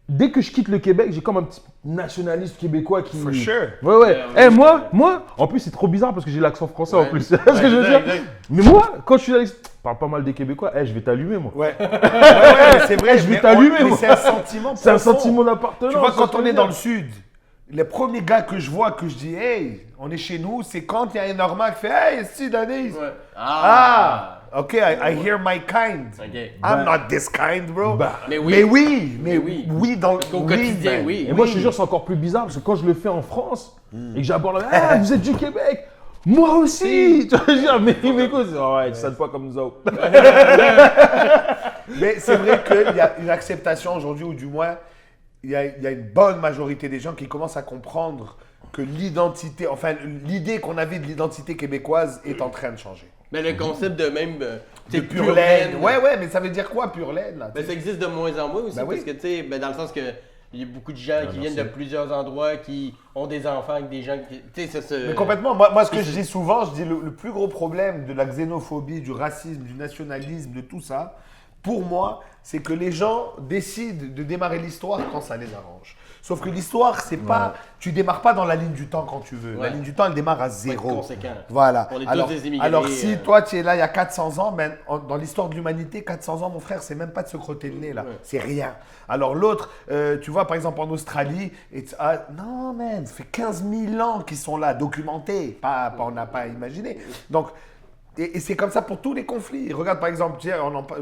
dès que je quitte le Québec, j'ai comme un petit nationaliste québécois qui. For sure. Ouais, ouais. Ouais, Moi, en plus, c'est trop bizarre parce que j'ai l'accent français en Ouais. plus. Tu vois ce que je veux Exact, dire? exact. Mais moi, quand je suis là, je parle pas mal des Québécois, je vais t'allumer, moi. Ouais, ouais, c'est vrai. Je vais mais t'allumer, mais moi. c'est un sentiment C'est un profond. sentiment d'appartenance. Tu vois, c'est quand ce que on je est veux dans dire. le sud, les premiers gars que je vois, que je dis, hey, on est chez nous, c'est quand il y a un Normand qui fait, hey, c'est Danise. Ouais. Ah, ok, I hear my kind. Ok. I'm not this kind, bro. Bah, Mais oui. mais oui, dans Parce qu'au quotidien, man. oui. Et moi, je te jure, c'est encore plus bizarre parce que quand je le fais en France et que j'aborde, ah, vous êtes du Québec, moi aussi. Tu vois, je veux dire, mais écoute, ouais, ça ne pas comme nous autres. Mais c'est vrai qu'il y a une acceptation aujourd'hui, ou du moins, il y a une bonne majorité des gens qui commencent à comprendre que l'identité, enfin, l'idée qu'on avait de l'identité québécoise est en train de changer. Mais le concept de même. De pure laine. Ouais, mais ça veut dire quoi, pure laine, là? Mais ça existe de moins en moins aussi, Ben oui. parce que, tu sais, ben, dans le sens que il y a beaucoup de gens qui viennent de plusieurs endroits, qui ont des enfants avec des gens qui. Tu sais, ça. Mais complètement. Moi, ce que je dis souvent, je dis le plus gros problème de la xénophobie, du racisme, du nationalisme, de tout ça, pour moi, c'est que les gens décident de démarrer l'histoire quand ça les arrange. Sauf que l'histoire, c'est pas. Tu démarres pas dans la ligne du temps quand tu veux. La ligne du temps, elle démarre à zéro. Faut être conséquent. Voilà. On est tous des immigrés. Alors si toi, tu es là il y a 400 ans, ben, dans l'histoire de l'humanité, 400 ans, mon frère, c'est même pas de se crotter le nez là. C'est rien. Alors l'autre, tu vois, par exemple, en Australie, non, man, ça fait 15 000 ans qu'ils sont là, documentés. On n'a pas imaginé. Donc, et c'est comme ça pour tous les conflits. Regarde par exemple,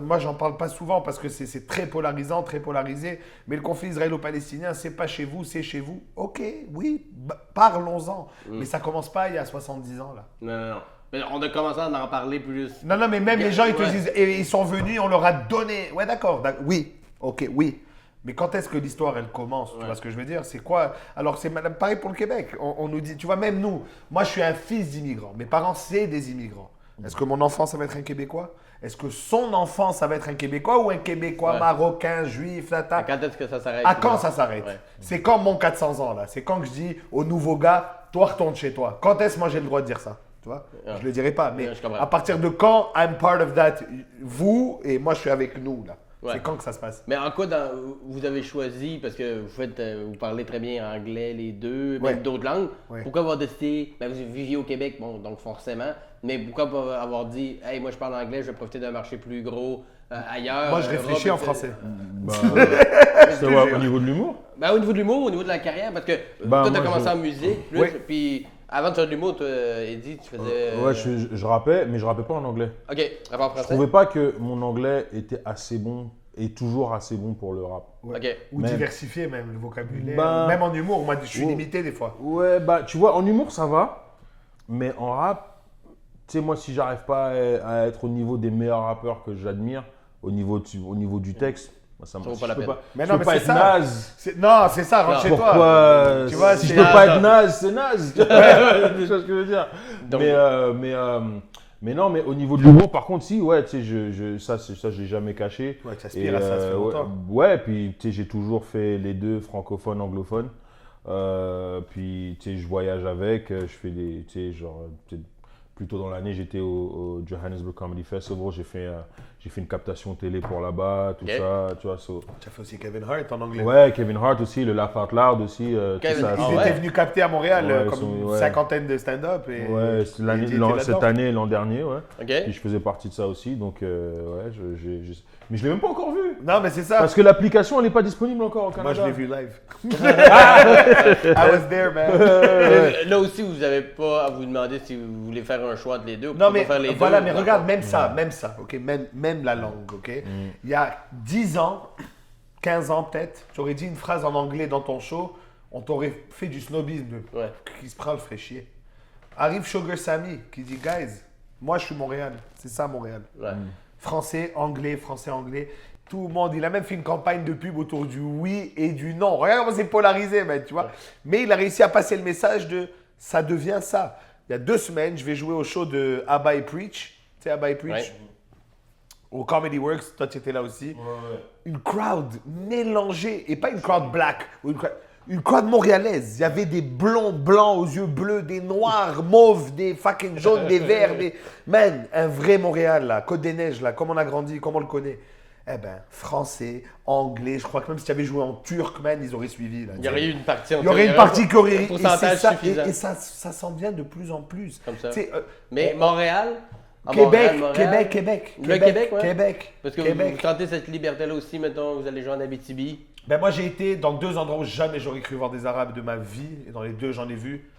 moi j'en parle pas souvent parce que c'est très polarisant, très polarisé, mais le conflit israélo-palestinien, c'est pas chez vous, c'est chez vous. Ok, oui, parlons-en. Mais ça commence pas il y a 70 ans là. Non. Mais on a commencé à en parler plus. Non, mais même les gens, ils te disent, et ils sont venus, on leur a donné. Ouais, d'accord, oui, ok, oui. Mais quand est-ce que l'histoire, elle commence? Tu vois ce que je veux dire? C'est quoi? Alors, c'est pareil pour le Québec. On nous dit, tu vois, même nous, moi je suis un fils d'immigrants. Mes parents, c'est des immigrants. Est-ce que mon enfant, ça va être un Québécois? Est-ce que son enfant, ça va être un Québécois ou un Québécois marocain, juif, À quand est-ce que ça s'arrête? À quand ça s'arrête? C'est quand mon 400 ans, là? C'est quand que je dis au nouveau gars, toi, retourne chez toi. Quand est-ce que moi, j'ai le droit de dire ça? Tu vois? Je le dirai pas, mais à partir de quand I'm part of that, vous et moi, je suis avec nous, là. C'est quand que ça se passe? Mais en quoi vous avez choisi, parce que vous parlez très bien anglais les deux, même d'autres langues, pourquoi avoir décidé, vous viviez au Québec, bon, donc forcément, mais pourquoi pas avoir dit, hey, moi je parle anglais, je vais profiter d'un marché plus gros ailleurs? Moi je réfléchis en français. C'est au niveau de l'humour? Au niveau de l'humour, au niveau de la carrière, parce que toi tu as commencé en musique, puis avant de faire de l'humour, toi, Eddie, tu faisais. Ouais, je rappais, mais je rappais pas en anglais. Ok, rappeur en français. Je trouvais pas que mon anglais était assez bon et toujours assez bon pour le rap. Ok. Ou diversifier même le vocabulaire. Même en humour, moi je suis limité des fois. Ouais, tu vois, en humour ça va, mais en rap, tu sais, moi si j'arrive pas à être au niveau des meilleurs rappeurs que j'admire, au niveau du texte, ça vaut pas la peine. Mais je peux pas être naze. Non, c'est ça, rentre chez toi. Tu vois, si je peux pas être naze, c'est naze. Tu vois ce que je veux dire? Mais non, mais au niveau de l'humour, par contre, si, ouais, tu sais, ça, je l'ai jamais caché. Ouais, tu aspires à ça fait longtemps. Ouais, puis tu sais, j'ai toujours fait les deux, francophone, anglophone. Puis tu sais, je voyage avec, je fais des, tu sais, genre, plus tôt dans l'année, j'étais au Johannesburg Comedy Festival, j'ai fait une captation télé pour là-bas, tout ça, tu vois. Tu as fait aussi Kevin Hart en anglais. Ouais, Kevin Hart aussi, le Laugh Out Loud aussi. Ils étaient venus capter à Montréal comme une cinquantaine de stand-up. Ouais, cette année et l'an dernier, ouais. Okay. Puis je faisais partie de ça aussi, donc ouais, mais je l'ai même pas encore vu. Non, mais c'est ça. Parce que l'application, elle n'est pas disponible encore au Canada. Moi, je l'ai vu live. I was there, man. Là aussi, vous n'avez pas à vous demander si vous voulez faire un choix de les deux. Non, mais faire les voilà, deux, mais regarde, même ça, ok, même la langue, ok. Il y a 10 ans, 15 ans peut-être, tu aurais dit une phrase en anglais dans ton show, on t'aurait fait du snobisme. Chris Pratt le ferait chier. Arrive Sugar Sammy qui dit, guys, moi je suis Montréal, c'est ça Montréal. Français, anglais. Tout le monde, il a même fait une campagne de pub autour du oui et du non. Regarde comment c'est polarisé, man, tu vois. Mais il a réussi à passer le message de ça devient ça. Il y a 2 semaines, je vais jouer au show de Abba et Preach. Tu sais, Abba et Preach au Comedy Works, toi tu étais là aussi. Une crowd mélangée, et pas une crowd black, une crowd montréalaise. Il y avait des blonds blancs aux yeux bleus, des noirs mauves, des fucking jaunes, des verts. Man, un vrai Montréal, là, Côte-des-Neiges, là, comme on a grandi, comme on le connaît. Eh ben, français, anglais, je crois que même si tu avais joué en turc, man, ils auraient suivi. Là, il y aurait eu une partie. Il y aurait une partie qui aurait... Et ça s'en vient de plus en plus. Comme ça. Mais Montréal... Québec. Parce que vous sentez cette liberté-là aussi, mettons, vous allez jouer en Abitibi. Ben moi, j'ai été dans 2 endroits où jamais j'aurais cru voir des Arabes de ma vie. Et dans les 2, j'en ai vu.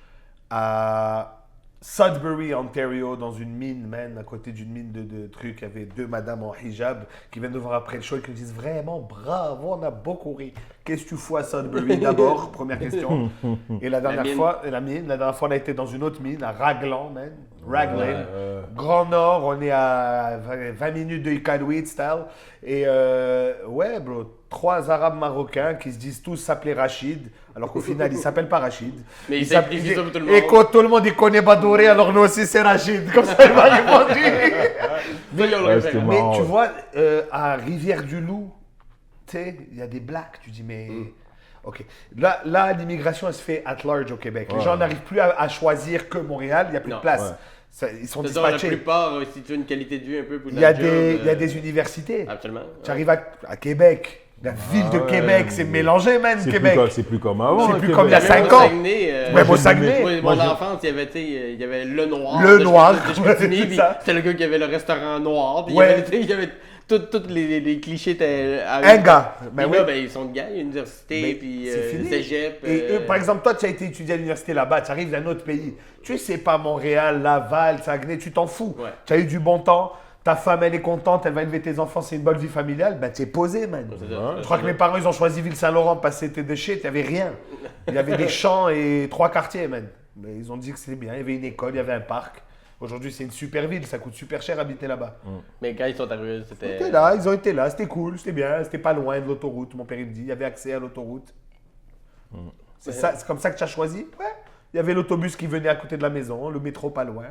À Sudbury, Ontario, dans une mine, man, à côté d'une mine de trucs. Il y avait 2 madames en hijab qui viennent nous voir après le show et qui nous disent vraiment bravo, on a beaucoup ri. Qu'est-ce que tu fous à Sudbury d'abord? Première question. Et la dernière fois, on a été dans une autre mine, à Raglan, man. Raglan. Grand Nord, on est à 20 minutes de Iqaluit style. Et ouais, bro. 3 Arabes marocains qui se disent tous s'appeler Rachid, alors qu'au final, ils ne s'appellent pas Rachid. Mais ils s'applient sur tout le monde. Et quand tout le monde il connaît Badouré, alors nous aussi c'est Rachid. Comme ça, il m'a répondu. Mais tu vois, à Rivière-du-Loup, tu sais, il y a des blacks. Tu dis, mais Ok. Là, l'immigration, elle se fait at large au Québec. Les Ouais. gens n'arrivent plus à choisir que Montréal. Il n'y a plus de place. Ouais. Ils sont C'est-à-dire, la dispatchés. plupart, si tu veux une qualité de vie un peu pour Il y a la job, des universités. Absolument. Tu arrives à Québec. La ville de ouais, Québec, c'est mélangé, man, Québec. C'est plus comme avant. C'est hein, plus Québec. comme il y a Même 5 au ans. Saguenay, Même au j'ai Saguenay. Moi, Moi, mon j'ai- enfance, il y avait le noir. Le noir, de Chicoutimi, ouais, puis ça. c'était le gars qui avait le restaurant noir. Puis Ouais. il y avait tous les clichés. Un gars. Ben Ben oui. là, ben, ils sont de gars, université, Mais puis c'est fini. cégep. Et eux, par exemple, toi, tu as été étudié à l'université là-bas, tu arrives d'un autre pays. Tu sais pas Montréal, Laval, Saguenay, tu t'en fous. Ouais. Tu as eu du bon temps, ta femme, elle est contente, elle va élever tes enfants, c'est une bonne vie familiale, ben tu es posé, man. Je crois que mes parents, ils ont choisi Ville-Saint-Laurent parce que c'était de shit, il n'y avait rien. Il y avait des champs et 3 quartiers, man. Mais ils ont dit que c'était bien, il y avait une école, il y avait un parc. Aujourd'hui, c'est une super ville, ça coûte super cher habiter là-bas. Mais quand ils sont arrivés, Ils c'était. étaient là, ils ont été là, c'était cool, c'était bien, c'était pas loin de l'autoroute. Mon père il me dit, il y avait accès à l'autoroute. C'est comme ça que tu as choisi? Ouais. Il y avait l'autobus qui venait à côté de la maison, le métro pas loin.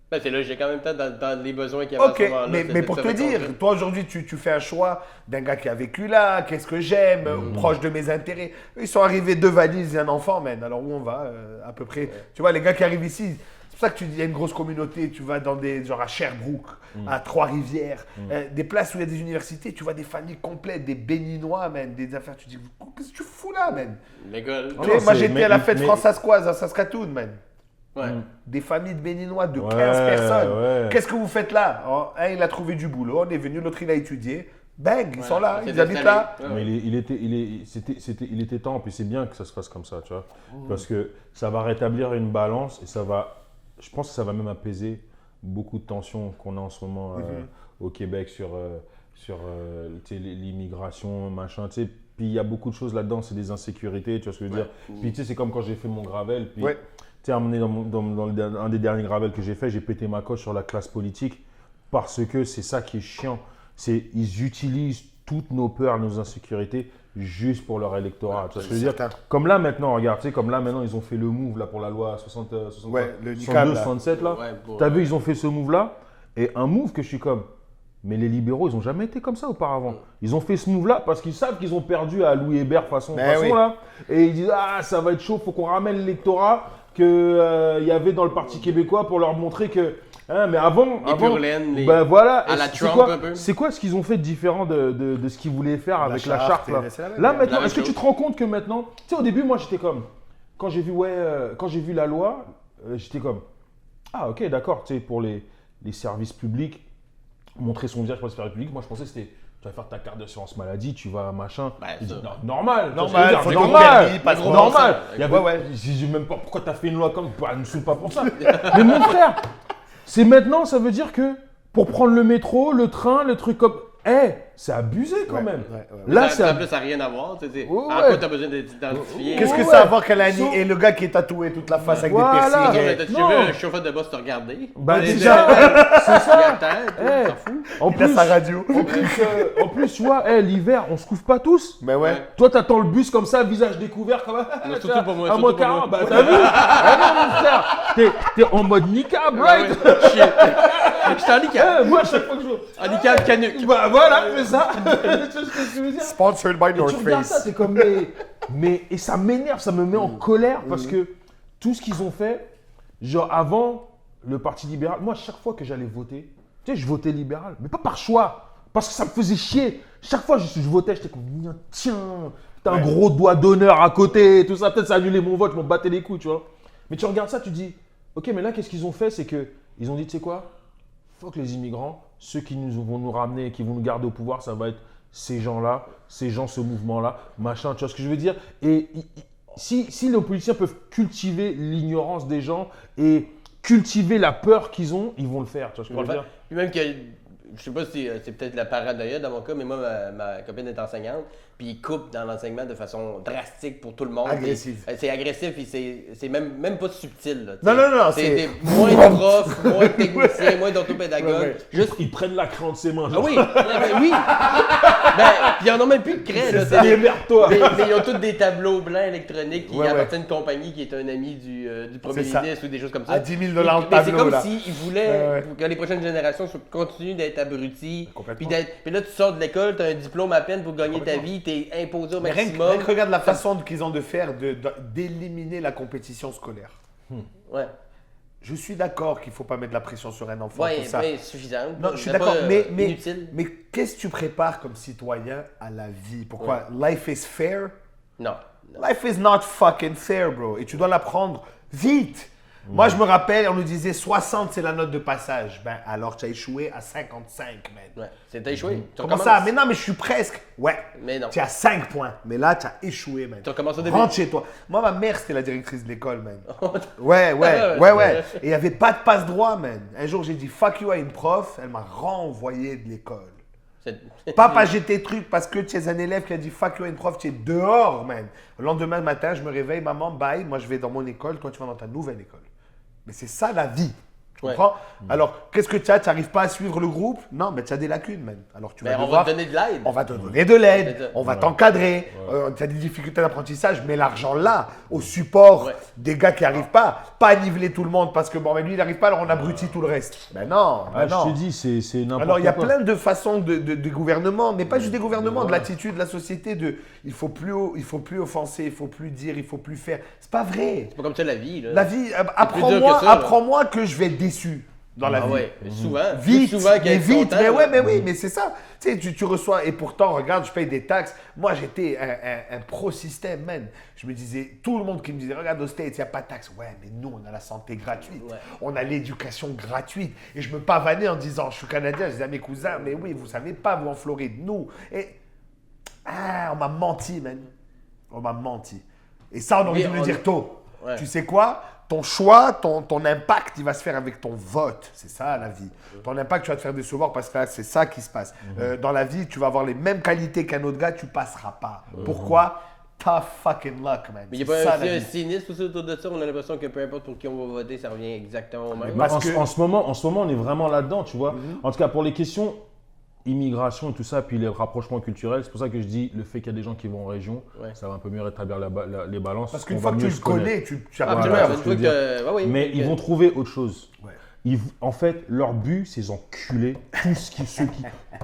Ben, c'est logique en même temps dans les besoins qu'il y avait Ok, à ce moment-là. mais pour te dire, toi aujourd'hui tu fais un choix d'un gars qui a vécu là, qu'est-ce que j'aime, proche de mes intérêts. Ils sont arrivés 2 valises et un enfant, man. Alors où on va à peu près. Tu vois, les gars qui arrivent ici, c'est pour ça que tu dis il y a une grosse communauté. Tu vas dans des genre à Sherbrooke, à Trois-Rivières, des places où il y a des universités. Tu vois des familles complètes, des Béninois, man, des affaires. Tu dis qu'est-ce que tu fous là, man? L'école. Tu sais, moi c'est- j'étais à la mais- fête mais- françaiscoise à Saskatoon, man. Ouais. Des familles de Béninois de Ouais, 15 personnes. ouais. Qu'est-ce que vous faites là? Oh, un, il a trouvé du boulot, on est venu, l'autre, il a étudié. Bang, ils sont là, c'est ils habitent installé. là. Ouais, Mais ouais. il était temps, puis c'est bien que ça se fasse comme ça, tu vois. Parce que ça va rétablir une balance et je pense que ça va même apaiser beaucoup de tensions qu'on a en ce moment au Québec sur tu sais, l'immigration, machin, tu sais. Puis il y a beaucoup de choses là-dedans, c'est des insécurités, tu vois ce que je veux dire. Puis tu sais, c'est comme quand j'ai fait mon gravel, puis Ouais. tu sais, à un moment donné, dans un des derniers gravels que j'ai fait, j'ai pété ma coche sur la classe politique parce que c'est ça qui est chiant. Ils utilisent toutes nos peurs, nos insécurités juste pour leur électorat. Tu vois ce que je veux dire? certain. Comme là maintenant, regarde, tu sais, comme là maintenant, ils ont fait le move là, pour la loi 60, Ouais, le niqab, 62, là. 67 là. Ouais, pour- T'as vu, ils ont fait ce move là. Et un move que je suis comme, mais les libéraux, ils n'ont jamais été comme ça auparavant. Ils ont fait ce move-là parce qu'ils savent qu'ils ont perdu à Louis Hébert façon oui. là. Et ils disent, ah, ça va être chaud, faut qu'on ramène l'électorat qu'il y avait dans le Parti québécois pour leur montrer que... hein, mais avant... pur laine, les- ben voilà. à Et la c'est Trump quoi- un peu. C'est quoi ce qu'ils ont fait de différent de ce qu'ils voulaient faire avec la charte là? c'est la même Là chose. maintenant, La même est-ce que tu chose. te rends compte que maintenant... Tu sais, au début, moi, j'étais comme... Quand j'ai vu la loi, j'étais comme... Ah, ok, d'accord, tu sais, pour les services publics, montrer son visage pour les services publics, moi je pensais que c'était, tu vas faire ta carte d'assurance maladie, tu vas machin. Ben, J'ai dit, ça. non, normal, tu vois ce Normal, que je veux dire, faut normal, permis, passeport, normal. ça. Il y avait, Ouais. j'ai dit même pas pourquoi t'as fait une loi comme, bah, ne me saoule pas pour ça. Mais mon frère, c'est maintenant, ça veut dire que pour prendre le métro, le train, le truc comme, c'est abusé quand même. Là, ça, c'est en plus, ça n'a rien à voir. Tu sais, Ouais, en ouais. quoi t'as besoin d'être identifié? Qu'est-ce que Ouais. ça a à voir qu'elle a Sauf- et le gars qui est tatoué toute la face avec Voilà. des piercings? T'as-tu Non. vu un chauffeur de bus te regarder? Bah, Les déjà, c'est ça. Il attend, Eh. tu t'en fous? En Il a plus, sa radio. en plus, tu vois, l'hiver, on se couvre pas tous. Mais ouais. Toi, t'attends le bus comme ça, visage découvert, comme Mais surtout pour moi, à surtout moins pour 40, moi. bah t'as vu? Ah non, mon frère, t'es en mode niqab, right? Je suis en handicap. Moi, à chaque fois que je. Handicap canuc. Bah voilà, c'est ça. Tu vois ce que je veux dire? Sponsored by Et tu North regardes ça, Face. t'es comme, et ça m'énerve, ça me met en colère parce que tout ce qu'ils ont fait, genre avant le Parti libéral, moi, chaque fois que j'allais voter, tu sais, je votais libéral, mais pas par choix, parce que ça me faisait chier. Chaque fois que je votais, j'étais comme, tiens, t'as un gros doigt d'honneur à côté, tout ça, peut-être ça annulait mon vote, je m'en battais les couilles, tu vois. Mais tu regardes ça, tu dis, ok, mais là, qu'est-ce qu'ils ont fait? C'est qu'ils ont dit, tu sais quoi? Faut que les immigrants, ceux qui vont nous ramener, qui vont nous garder au pouvoir, ça va être ces gens-là, ce mouvement-là, machin, tu vois ce que je veux dire? Et si les politiciens peuvent cultiver l'ignorance des gens et cultiver la peur qu'ils ont, ils vont le faire, tu vois ce que je veux dire? Puis même que, je sais pas si c'est peut-être la paranoïa dans mon cas, mais moi, ma copine est enseignante, puis ils coupent dans l'enseignement de façon drastique pour tout le monde. Agressif. Puis, c'est agressif, puis c'est même pas subtil. Là, tu Non, sais. non, non, C'est c'est- moins de profs, moins de techniciens, moins d'orthopédagogues. Ouais, ouais. Juste. Ils prennent la craie entre ses mains. Ah genre. oui, oui. Ben, puis ils en ont même plus de craie. Là, c'est Démerde-toi. mais ils ont tous des tableaux blancs électroniques qui Ouais, ouais. appartiennent à une compagnie qui est un ami du premier C'est ça. ministre ou des choses comme ça. À 10 000 $ le Mais c'est tableau, comme là. s'ils voulaient Ouais, ouais. que les prochaines générations continuent d'être d'être abruti. Complètement. Puis là, tu sors de l'école, tu as un diplôme à peine pour gagner ta vie, tu es imposé au Mais rien maximum. que regarde la façon qu'ils ont de faire d'éliminer la compétition scolaire. Ouais, Je suis d'accord qu'il ne faut pas mettre de la pression sur un enfant ouais, pour ça. ouais, suffisant. Non, je suis Pas, d'accord, mais inutile. qu'est-ce que tu prépares comme citoyen à la vie? Pourquoi? Life is fair? Non. Life is not fucking fair, bro. Et tu dois l'apprendre vite. Moi, je me rappelle, on nous disait 60, c'est la note de passage. Ben, alors tu as échoué à 55, man. Ouais, t'as échoué. Tu Comment recommences. ça? Mais non, mais je suis presque. Ouais. Mais non. Tu as 5 points. Mais là, tu as échoué, man. Tu recommences au début. Rentre chez toi. Moi, ma mère, c'était la directrice de l'école, man. Ouais. Ouais. Et il n'y avait pas de passe-droit, man. Un jour, j'ai dit fuck you à une prof. Elle m'a renvoyé de l'école. Papa, j'ai tes trucs parce que tu es un élève qui a dit fuck you à une prof, tu es dehors, man. Le lendemain matin, je me réveille, maman, bye, moi je vais dans mon école, toi tu vas dans ta nouvelle école. Mais c'est ça la vie. Tu comprends? Alors, qu'est-ce que tu as? Tu n'arrives pas à suivre le groupe? Non, mais tu as des lacunes, man. Alors, tu vas Mais on devoir... va te donner de l'aide. On va te donner de l'aide, C'est ça. on va t'encadrer, tu as des difficultés d'apprentissage, mais l'argent là, au support des gars qui n'arrivent pas niveler tout le monde parce que bon, mais lui il n'arrive pas, alors on abrutit tout le reste. Ben non, ben non. Je te dis, c'est n'importe quoi. Alors il y a plein de façons de gouvernement, mais pas juste des gouvernements, de l'attitude de la société, il faut plus offenser, il faut plus dire, il faut plus faire. C'est pas vrai. C'est pas comme ça la vie. Là. La vie, plus dur que ça, là. apprends-moi que je vais être déçu dans la vie. Ouais, souvent. Vite, Plus souvent mais qu'être vite, content, mais là. ouais, mais oui, mais c'est ça. Tu sais, tu reçois, et pourtant, regarde, je paye des taxes. Moi, j'étais un pro-système, man. Je me disais, tout le monde qui me disait, regarde, aux States, il n'y a pas de taxes. Ouais, mais nous, on a la santé gratuite. Ouais. On a l'éducation gratuite. Et je me pavanais en disant, je suis Canadien, je disais à mes cousins, mais oui, vous savez pas, vous en Floride, nous. Et, on m'a menti, man. On m'a menti. Et ça, on aurait dû me le dire tôt. Ouais. Tu sais quoi? Ton choix, ton impact, il va se faire avec ton vote. C'est ça la vie. Ton impact, tu vas te faire décevoir parce que là, c'est ça qui se passe. Dans la vie, tu vas avoir les mêmes qualités qu'un autre gars, tu passeras pas. Pourquoi? Tough fucking luck, man. Mais il n'y a C'est pas ça, aussi la un vie. cynisme aussi autour de ça. On a l'impression que peu importe pour qui on va voter, ça revient exactement au même. Parce en, que- en ce moment, on est vraiment là-dedans, tu vois. En tout cas, pour les questions immigration et tout ça, puis les rapprochements culturels, c'est pour ça que je dis le fait qu'il y a des gens qui vont en région, Ouais. ça va un peu mieux rétablir les balances. Parce qu'une on fois va que tu mieux le se connaître. connais, tu as Absolument, Voilà, une c'est fois ce que je que. Ouais, oui, Mais que- ils vont trouver autre chose. Ouais. En fait, leur but, ces enculés,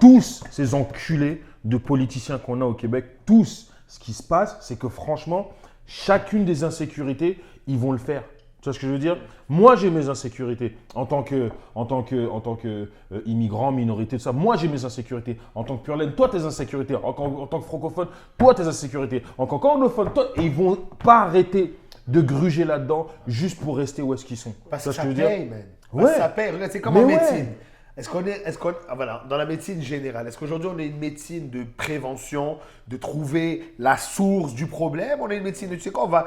tous ces enculés de politiciens qu'on a au Québec, tous, ce qui se passe, c'est que franchement, chacune des insécurités, ils vont le faire. Tu vois ce que je veux dire? Moi, j'ai mes insécurités en tant que immigrant, minorité, tout ça. Moi, j'ai mes insécurités. En tant que pure laine, toi, tes insécurités. En tant que francophone, toi, tes insécurités. En tant qu'anglophone, toi. Et ils vont pas arrêter de gruger là-dedans juste pour rester où est-ce qu'ils sont. Parce Tu que vois ce ça je veux dire? paye, man. Ouais. Parce que ça paye. Regarde, c'est comme Mais en ouais. médecine. Voilà, dans la médecine générale, est-ce qu'aujourd'hui on a une médecine de prévention, de trouver la source du problème? On a une médecine de, tu sais quoi,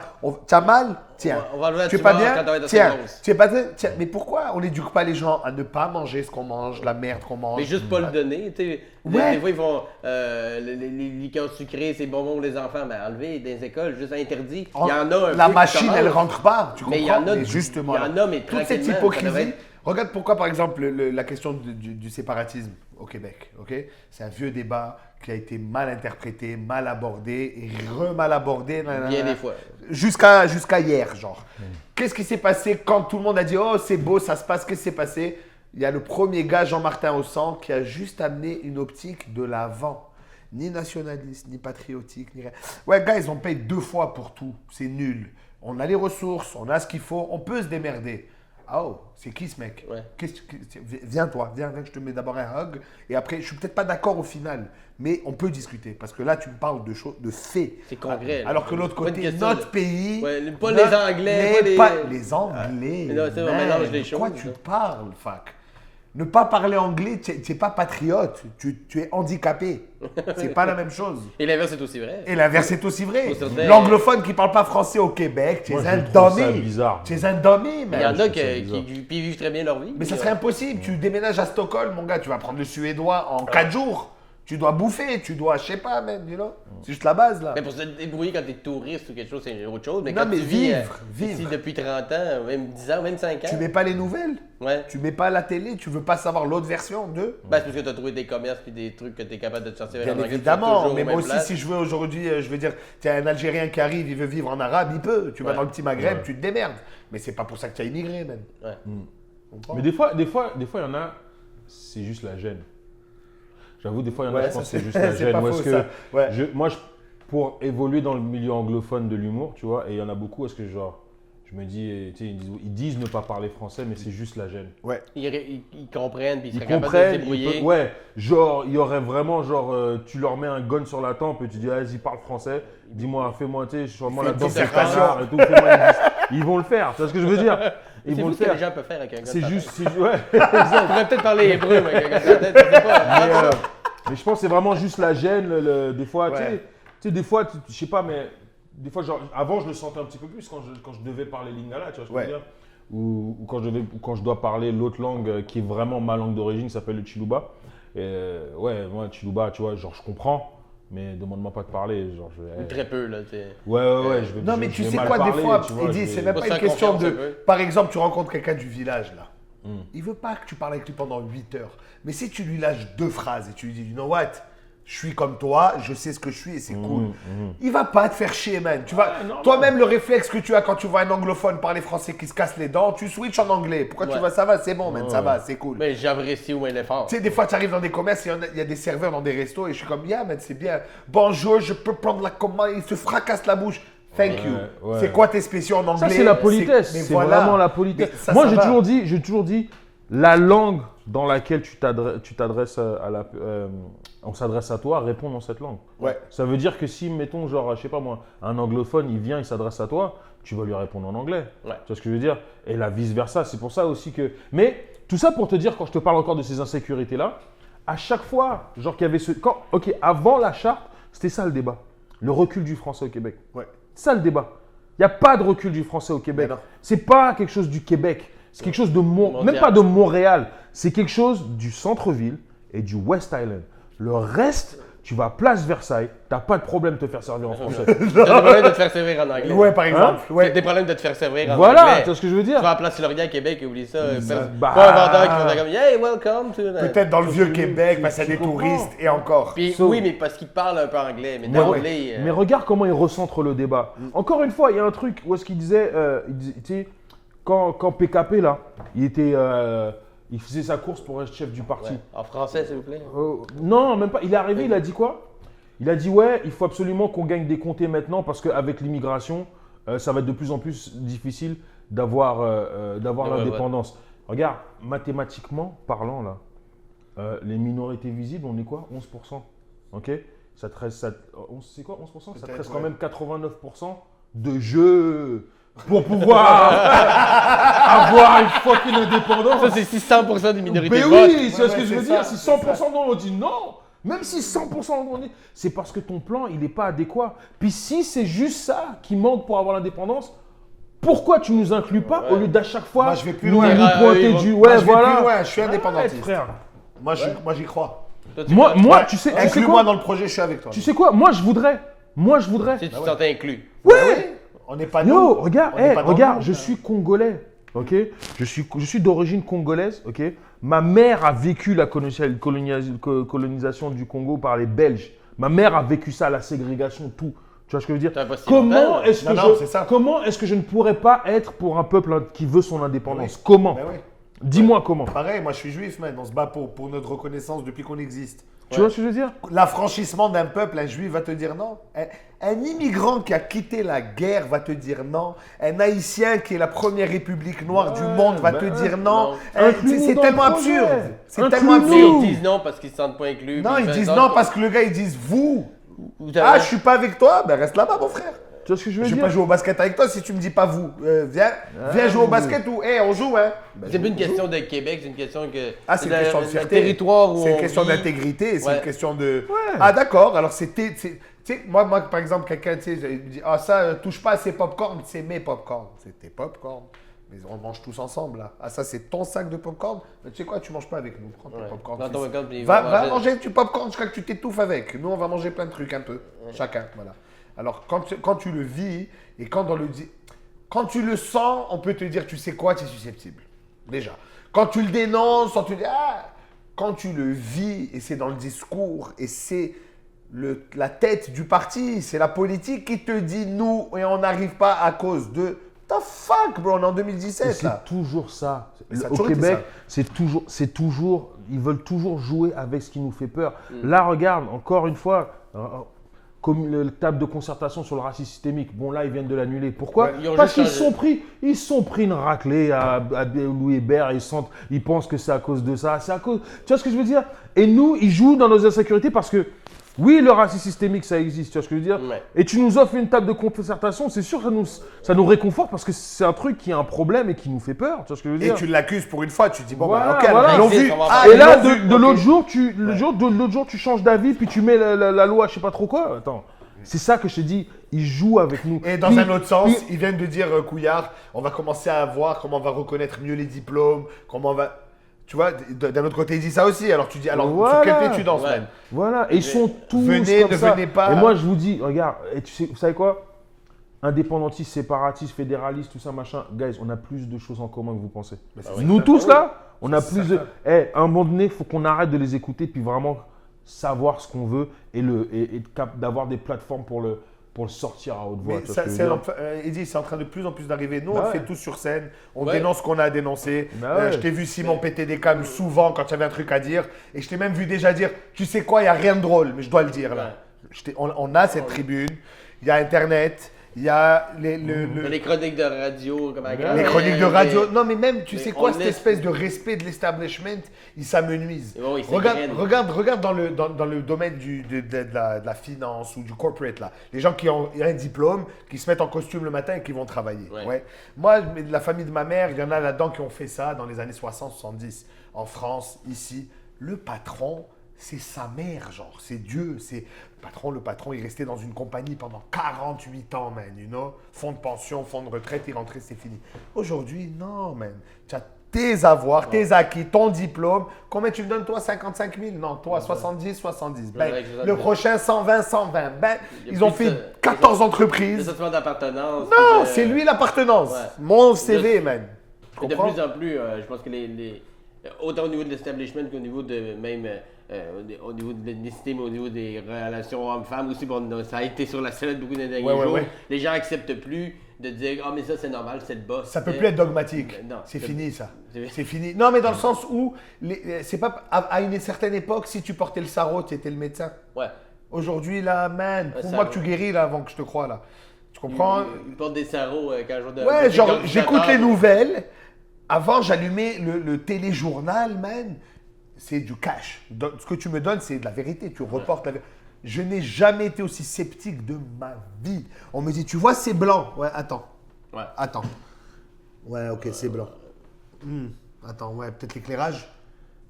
tu as mal? Tiens. On va enlever la Tu es pas tumeur bien? quand on va être Tiens. assez grosse. Tu es pas bien? Tiens. Mais pourquoi on n'éduque pas les gens à ne pas manger ce qu'on mange, la merde qu'on mange? Mais juste pas le donner. Tu sais. Ouais. Des fois, ils vont. Les liqueurs sucrées, c'est bonbons pour les enfants. Mais enlever dans les écoles, juste interdit. Il y en a un La peu qui machine, commencent. elle rentre pas. Tu comprends? Mais il y en a, justement, il y en là. a, mais toute cette tranquillement, ça hypocrisie. devrait être- Regarde pourquoi, par exemple, la question du séparatisme au Québec. Ok, c'est un vieux débat qui a été mal interprété, mal abordé et mal abordé. Bien des fois. Jusqu'à hier, genre. Qu'est-ce qui s'est passé quand tout le monde a dit oh c'est beau, ça se passe, qu'est-ce qui s'est passé? Il y a le premier gars, Jean-Martin Hossan, qui a juste amené une optique de l'avant. Ni nationaliste, ni patriotique, ni rien. Ouais, gars, ils ont payé 2 fois pour tout. C'est nul. On a les ressources, on a ce qu'il faut, on peut se démerder. Oh, c'est qui ce mec? Ouais. Viens toi, viens, que je te mets d'abord un hug. Et après, je suis peut-être pas d'accord au final, mais on peut discuter. Parce que là, tu me parles de choses, de faits. C'est concret, là. Alors que l'autre Pas de côté, question, notre là. pays. Ouais, pas les Anglais, les Anglais. Non, c'est vrai, on man, mélange les de quoi choses, tu là. parles, fuck? Ne pas parler anglais, tu n'es pas patriote, tu es handicapé. C'est pas la même chose. Et l'inverse est aussi vrai. Et l'inverse est aussi vrai. Faut certains- L'anglophone qui parle pas français au Québec, tu Moi, es je un trouve ça dummy. bizarre. Tu es un dummy, Il y man. en a je trouve ça qui bizarre. vivent très bien leur vie. Mais ça serait impossible. Tu déménages à Stockholm, mon gars, tu vas prendre le suédois en 4 jours. Tu dois bouffer, tu dois, je sais pas, man, you know? C'est juste la base, là. Mais pour se débrouiller quand t'es touriste ou quelque chose, c'est autre chose. Mais Non, quand mais tu vis vivre. ici depuis 30 ans, même 10 ans, même 5 ans. Tu mets pas les nouvelles, Ouais. tu mets pas la télé, tu veux pas savoir l'autre version de... Ben, c'est parce que t'as trouvé des commerces puis des trucs que t'es capable de te sortir Bien en anglais, évidemment, toujours mais aux moi mêmes aussi, places. si je veux aujourd'hui, je veux dire, tu es un Algérien qui arrive, il veut vivre en arabe, il peut. Tu vas Ouais. dans le petit Maghreb, Ouais. tu te démerdes. Mais c'est pas pour ça que tu as immigré, man. Ouais. Comprends? Mais des fois, il y en a, c'est juste la gêne. J'avoue, des fois, il y en a, Ouais, je pense que ça, c'est juste la c'est gêne. pas Ou faux, est-ce que ça. Ouais. moi, pour évoluer dans le milieu anglophone de l'humour, tu vois, et il y en a beaucoup, est-ce que genre, je me dis, tu sais, ils disent ne pas parler français, mais c'est juste la gêne. Ouais. Ils comprennent, puis ils Ils seraient capables de se comprennent, débrouiller. ouais, genre, il y aurait vraiment, genre, tu leur mets un gun sur la tempe et tu dis, vas-y, parle français, dis-moi, fais-moi, tu sais, sur moi Fais la une danse du dissertation. canard et tout, fais-moi une Ils vont le faire, tu vois ce que je veux dire? Ils C'est vont fou le ce que les faire. gens peuvent faire avec un gars. C'est de juste, patin. ouais. On pourrait peut-être parler hébreu, mais avec un gars de patin, je sais pas. Mais je pense que c'est vraiment juste la gêne, des fois, Ouais. tu sais, des fois, je sais pas, mais des fois, genre, avant, je le sentais un petit peu plus quand je devais parler lingala, tu vois ce que je veux dire? Ou quand je dois parler l'autre langue qui est vraiment ma langue d'origine, qui s'appelle le Chiluba. Et ouais, moi, Chiluba, tu vois, genre, je comprends, mais demande-moi pas de parler. Genre, Ou très peu, là. ouais, je vais Non, mais je tu vais sais mal quoi, parler, des fois, tu vois, Eddy, je c'est vais- même Faut pas se une faire question confiance de. un peu. Par exemple, tu rencontres quelqu'un du village, là. Il veut pas que tu parles avec lui pendant 8 heures. Mais si tu lui lâches 2 phrases et tu lui dis, you know what, je suis comme toi, je sais ce que je suis et c'est cool. Il va pas te faire chier, man. Tu vas, non, toi-même, le réflexe que tu as quand tu vois un anglophone parler français qui se casse les dents, tu switches en anglais. Pourquoi tu Ouais. vas, ça va, c'est bon, man, ça va, c'est cool. Mais j'apprécie au moins l'effort. Tu sais, des fois, tu arrives dans des commerces, il y a des serveurs dans des restos et je suis comme, yeah, man, c'est bien. Bonjour, je peux prendre la commande. Il se fracasse la bouche. Thank you. ouais. C'est quoi tes spéciaux en anglais? Ça, c'est la politesse. mais C'est voilà. vraiment la politesse. Mais ça, Moi, ça j'ai va. toujours dit, la langue dans laquelle tu t'adresses on s'adresse à toi, réponds dans cette langue. Ouais. Ça veut dire que si, mettons, genre, je sais pas moi, un anglophone, il vient, il s'adresse à toi, tu vas lui répondre en anglais. Ouais. Tu vois ce que je veux dire? Et la vice-versa, c'est pour ça aussi que… Mais tout ça pour te dire, quand je te parle encore de ces insécurités-là, à chaque fois, genre qu'il y avait ce… Ok, avant la charte, c'était ça le débat. Le recul du français au Québec. Ouais. C'est ça le débat. Il n'y a pas de recul du français au Québec. Mais non. C'est pas quelque chose du Québec. C'est quelque chose de Mondial. même pas de Montréal. C'est quelque chose du centre-ville et du West Island. Le reste, tu vas à Place Versailles, t'as pas de problème de te faire servir en français. T'as des problèmes de te faire servir en anglais. Ouais, par exemple. T'as Ouais. des problèmes de te faire servir en Voilà, anglais. tu vois ce que je veux Tu dire? vas à Place Laurier à Québec et oublie ça. bah. Pas un vendeur qui va dire comme hey, welcome to the... Peut-être dans le vieux Québec, parce qu'il y a des comprends. touristes et encore. Puis, So- oui, mais parce qu'il parle un peu anglais. Mais Mais, d'anglais. mais regarde comment il recentre le débat. Encore une fois, il y a un truc où est-ce qu'il disait, tu sais, quand PKP là, il faisait sa course pour être chef du parti. Ouais. En français, s'il vous plaît. Non, même pas. Il est arrivé, il a dit quoi? Il a dit ouais, il faut absolument qu'on gagne des comtés maintenant parce qu'avec l'immigration, ça va être de plus en plus difficile d'avoir Ouais, l'indépendance. Regarde, mathématiquement parlant là, les minorités visibles, on est quoi? 11%. Ok? Ça te reste, c'est quoi 11%? Ça te Peut-être, reste ouais. quand même 89% de jeu pour pouvoir avoir une fucking indépendance. Ça, c'est 600% des minorités Mais de vote. oui, c'est Ouais, ce que ouais, je veux c'est dire. ça, Si c'est 100% ça. d'entre eux dit non, même si 100% d'entre eux dit, c'est parce que ton plan, il n'est pas adéquat. Puis si c'est juste ça qui manque pour avoir l'indépendance, pourquoi tu nous inclus pas Ouais. au lieu d'à chaque fois Moi, je vais plus nous, loin. nous Ah, pointer ils vont- du Moi, ouais je vais voilà. plus loin, je suis Arrête, indépendantiste. frère. Moi, j'y crois. Toi, tu Moi, crois- tu sais Inclus-moi quoi? dans le projet, je suis avec toi. Tu sais quoi? Moi, je voudrais. Si tu te sentais inclus. Ouais. On n'est pas nous. Yo, regarde, On n'est pas dans le regarde, monde, je là. suis congolais, ok? Je suis d'origine congolaise, ok? Ma mère a vécu la colonisation du Congo par les Belges. Ma mère a vécu ça, la ségrégation, tout. Tu vois ce que je veux dire? T'as pas si Comment longtemps, là. est-ce que Non, c'est ça. comment est-ce que je ne pourrais pas être pour un peuple qui veut son indépendance? Comment? Ben oui. Dis-moi comment. Pareil, moi je suis juif, man. On se bat pour notre reconnaissance depuis qu'on existe. Tu vois ce que je veux dire? L'affranchissement d'un peuple, un juif va te dire non. Un immigrant qui a quitté la guerre va te dire non. Un haïtien qui est la première république noire du monde va te dire non. non. Inclus-nous C'est dans tellement le projet. absurde. C'est Inclus-nous. tellement Mais absurde. ils disent non parce qu'ils se sentent pas inclus. Non, puis ils font disent ça, non puis- parce que le gars, ils disent vous. Ou Ah, je suis pas avec toi, ben reste là-bas, mon frère. Tu vois ce que je veux Je vais dire? pas jouer au basket avec toi si tu me dis pas vous. Viens jouer au basket ou on joue, hein. C'est pas une question de Québec, c'est une question que. Ah, c'est une question de le fierté. territoire où C'est une on question vit. d'intégrité, c'est Ouais. une question de. Ouais. Ah, d'accord, alors c'était. Tu sais, moi, par exemple, quelqu'un, tu sais, il me dit ah, ça, touche pas à ces pop-corn, c'est mes pop-corn. C'est tes pop-corn. Mais on mange tous ensemble, là. Ah, ça, c'est ton sac de pop-corn. Mais tu sais quoi, tu manges pas avec nous. Prends tes Ouais. pop-corn. Dans ton fils. pop-corn, puis Va on va manger du pop-corn jusqu'à que tu t'étouffes avec. Nous, on va manger plein de trucs un peu. Chacun, voilà. Alors, quand tu le vis et quand tu le sens, on peut te dire, tu sais quoi, tu es susceptible. Déjà. Quand tu le dénonces, on te dit, ah, quand tu le vis, et c'est dans le discours, et c'est la tête du parti, c'est la politique qui te dit nous, et on n'arrive pas à cause de. The fuck, bro, on est en Et 2017, là. c'est toujours ça. Mais ça a Au toujours été Québec, ça. c'est toujours ils veulent toujours jouer avec ce qui nous fait peur. Là, regarde, encore une fois, comme le table de concertation sur le racisme systémique. Bon, là, ils viennent de l'annuler. Pourquoi? Parce qu'ils se sont pris une raclée à Louis Hébert. Ils pensent que c'est à cause de ça. C'est à cause. Tu vois ce que je veux dire? Et nous, ils jouent dans nos insécurités parce que, oui, le racisme systémique, ça existe. Tu vois ce que je veux dire? Ouais. Et tu nous offres une table de concertation. C'est sûr que ça nous réconforte parce que c'est un truc qui a un problème et qui nous fait peur. Tu vois ce que je veux dire? Et tu l'accuses pour une fois, tu te dis, bon, Voilà, ok, voilà. ils l'ont vu. Et là, ils l'ont vu. de l'autre Ok. jour, tu changes d'avis, puis tu mets la loi, je sais pas trop quoi. Attends. C'est ça que je te dis, ils jouent avec nous. Et dans un autre sens, ils viennent de dire, Couillard, on va commencer à voir comment on va reconnaître mieux les diplômes, comment on va... Tu vois, d'un autre côté, ils disent ça aussi. Alors tu dis, alors Voilà. sur quel pied tu danses, Ouais. man? Voilà, et ils sont tous Venez, comme ne ça. venez pas. Et moi, je vous dis, regarde, et tu sais, vous savez quoi? Indépendantistes, séparatistes, fédéralistes, tout ça, machin. Guys, on a plus de choses en commun que vous pensez. Nous tous, là, on a plus de... à un moment donné, il faut qu'on arrête de les écouter, puis vraiment savoir ce qu'on veut et d'avoir des plateformes pour le sortir à haute voix. Mais ça, il dit, c'est en train de plus en plus d'arriver. Nous, on le fait tous sur scène. On Ouais. dénonce ce qu'on a à dénoncer. Bah ouais. Je t'ai vu, Simon, péter des câbles souvent quand tu avais un truc à dire. Et je t'ai même vu déjà dire, tu sais quoi, il n'y a rien de drôle, mais je dois le dire là. On a cette tribune, il y a Internet, il y a Les chroniques de radio, comme à les chroniques de radio. Non, mais même, tu Mais sais quoi, on cette laisse- espèce de respect de l'establishment, ça me nuise. Bon, ils Regarde dans le domaine de la finance ou du corporate, là. Les gens qui ont un diplôme, qui se mettent en costume le matin et qui vont travailler. Ouais. Ouais. Moi, la famille de ma mère, il y en a là-dedans qui ont fait ça dans les années 60-70. En France, ici, le patron, c'est sa mère, genre. C'est Dieu. C'est le patron, il restait dans une compagnie pendant 48 ans, man, you know. Fonds de pension, fonds de retraite, il rentrait, c'est fini. Aujourd'hui, non, man. Tu as tes avoirs, tes acquis, ton diplôme. Combien tu me donnes, toi? 55 000? Non, toi, 70. Ben, Ouais, le prochain, 120. Ben, Il y a ils ont plus fait de- 14 Le entreprises. sentiment d'appartenance. Non, puis de- c'est lui l'appartenance. Ouais. Mon CV, man. Tu Mais de comprends? plus en plus, je pense que autant au niveau de l'establishment qu'au niveau de même au niveau de l'ethnicité, mais au niveau des relations hommes-femmes aussi, bon, ça a été sur la sellette beaucoup des derniers jours. Ouais. Les gens acceptent plus de dire « Ah, mais ça, c'est normal, c'est le boss. » Ça peut plus être dogmatique. Non, c'est fini, ça. c'est- C'est fini. Non, mais dans le sens où, c'est pas à une certaine époque, si tu portais le sarrau, tu étais le médecin. Ouais. Aujourd'hui, là, man, Ouais, prouve-moi ça, que tu guéris, là, avant que je te croie, là. Tu comprends? Ils portent des sarraux quand je de. Ouais, de- genre, de- j'écoute de- les nouvelles. Avant, j'allumais le téléjournal, man. C'est du cash. Ce que tu me donnes, c'est de la vérité. Tu reportes la vérité. Je n'ai jamais été aussi sceptique de ma vie. On me dit, tu vois, c'est blanc. Ouais, attends. Ouais. Attends. Ouais, ok, c'est blanc. Attends, ouais, peut-être l'éclairage.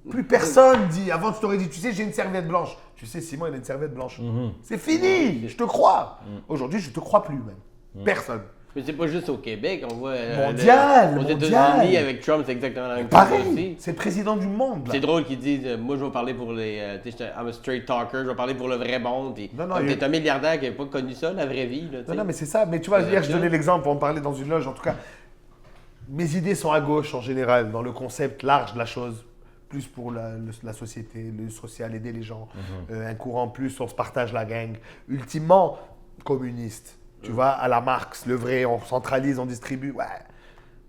Plus personne dit. Avant, tu t'aurais dit, tu sais, j'ai une serviette blanche. Tu sais, Simon, il a une serviette blanche. C'est fini. Je te crois. Aujourd'hui, je te crois plus, même. Personne. Mais c'est pas juste au Québec, on voit. Mondial, aux mondial. États-Unis, avec Trump, c'est exactement la même chose Pareil. aussi. C'est le président du monde, là. C'est drôle qu'ils disent, moi je vais parler pour les. Tu sais, I'm a straight talker, je vais parler pour le vrai monde. Puis, Non, comme il y a- t'es un milliardaire qui n'a pas connu ça, la vraie vie. Là, tu sais. Non, mais c'est ça. Mais tu vois, hier, je bien. donnais l'exemple, on parlait dans une loge. En tout cas, mes idées sont à gauche en général, dans le concept large de la chose. Plus pour la société, le social, aider les gens. Un courant plus, on se partage la gang. Ultimement, communiste. Tu vois, à la Marx, le vrai, on centralise, on distribue. Ouais.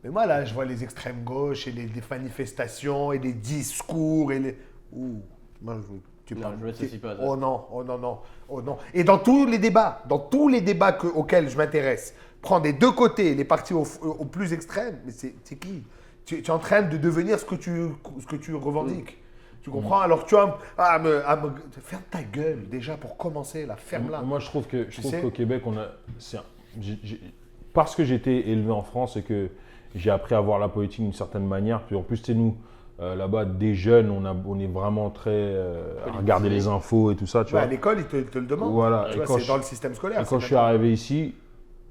Mais moi, là, je vois les extrêmes gauches et les manifestations et les discours et les. Ouh, moi, tu Non, parles. je m'associe pas à ça. Oh non, oh non, non, oh non. Et dans tous les débats, auxquels je m'intéresse, prends des deux côtés les partis au plus extrême, mais c'est qui? Tu es en train de devenir ce que tu revendiques. Tu comprends? Alors tu as ferme ta gueule déjà pour commencer, là, ferme-la. Moi, je trouve sais qu'au Québec, parce que j'ai été élevé en France et que j'ai appris à voir la politique d'une certaine manière, puis en plus, c'est nous, là-bas, des jeunes, on est vraiment très à regarder les infos et tout ça, tu Ouais, à vois. l'école, ils te le demandent. Voilà. Tu Et vois, quand c'est dans le système scolaire. Et quand je suis arrivé ici,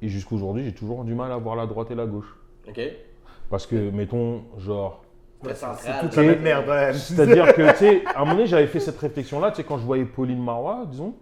et jusqu'aujourd'hui, j'ai toujours du mal à voir la droite et la gauche. Ok. Parce que, mettons, genre... Très C'est central. toute la même merde. Ouais. C'est-à-dire que, tu sais, à un moment donné, j'avais fait cette réflexion-là, tu sais, quand je voyais Pauline Marois, disons,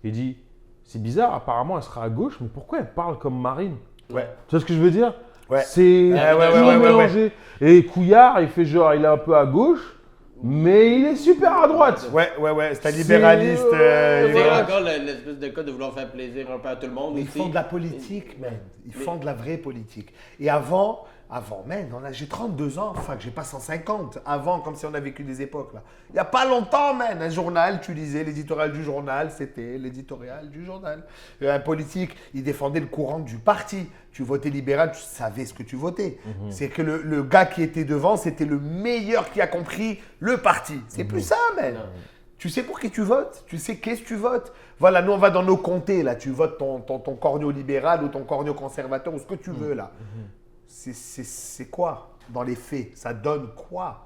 il dit, c'est bizarre, apparemment, elle sera à gauche, mais pourquoi elle parle comme Marine? Ouais. Tu vois ce que je veux dire? Ouais. C'est ouais, toujours ouais, mélangé. Et Couillard, il fait genre, il est un peu à gauche, mais il est super à droite. Ouais, c'est un libéraliste. C'est ouais. encore l'espèce de cas de vouloir faire plaisir un peu à tout le monde. Mais ils aussi. font de la politique, man. Ils font de la vraie politique. Et avant, Avant, man, j'ai 32 ans, fuck, j'ai pas 150. Avant, comme si on a vécu des époques, là. Il y a pas longtemps, man, un journal, tu lisais l'éditorial du journal, c'était l'éditorial du journal. Un politique, il défendait le courant du parti. Tu votais libéral, tu savais ce que tu votais. C'est que le gars qui était devant, c'était le meilleur qui a compris le parti. C'est plus ça, man. Tu sais pour qui tu votes, tu sais qu'est-ce que tu votes. Voilà, nous on va dans nos comtés, là, tu votes ton corneau libéral ou ton corneau conservateur ou ce que tu veux, là. C'est quoi dans les faits? Ça donne quoi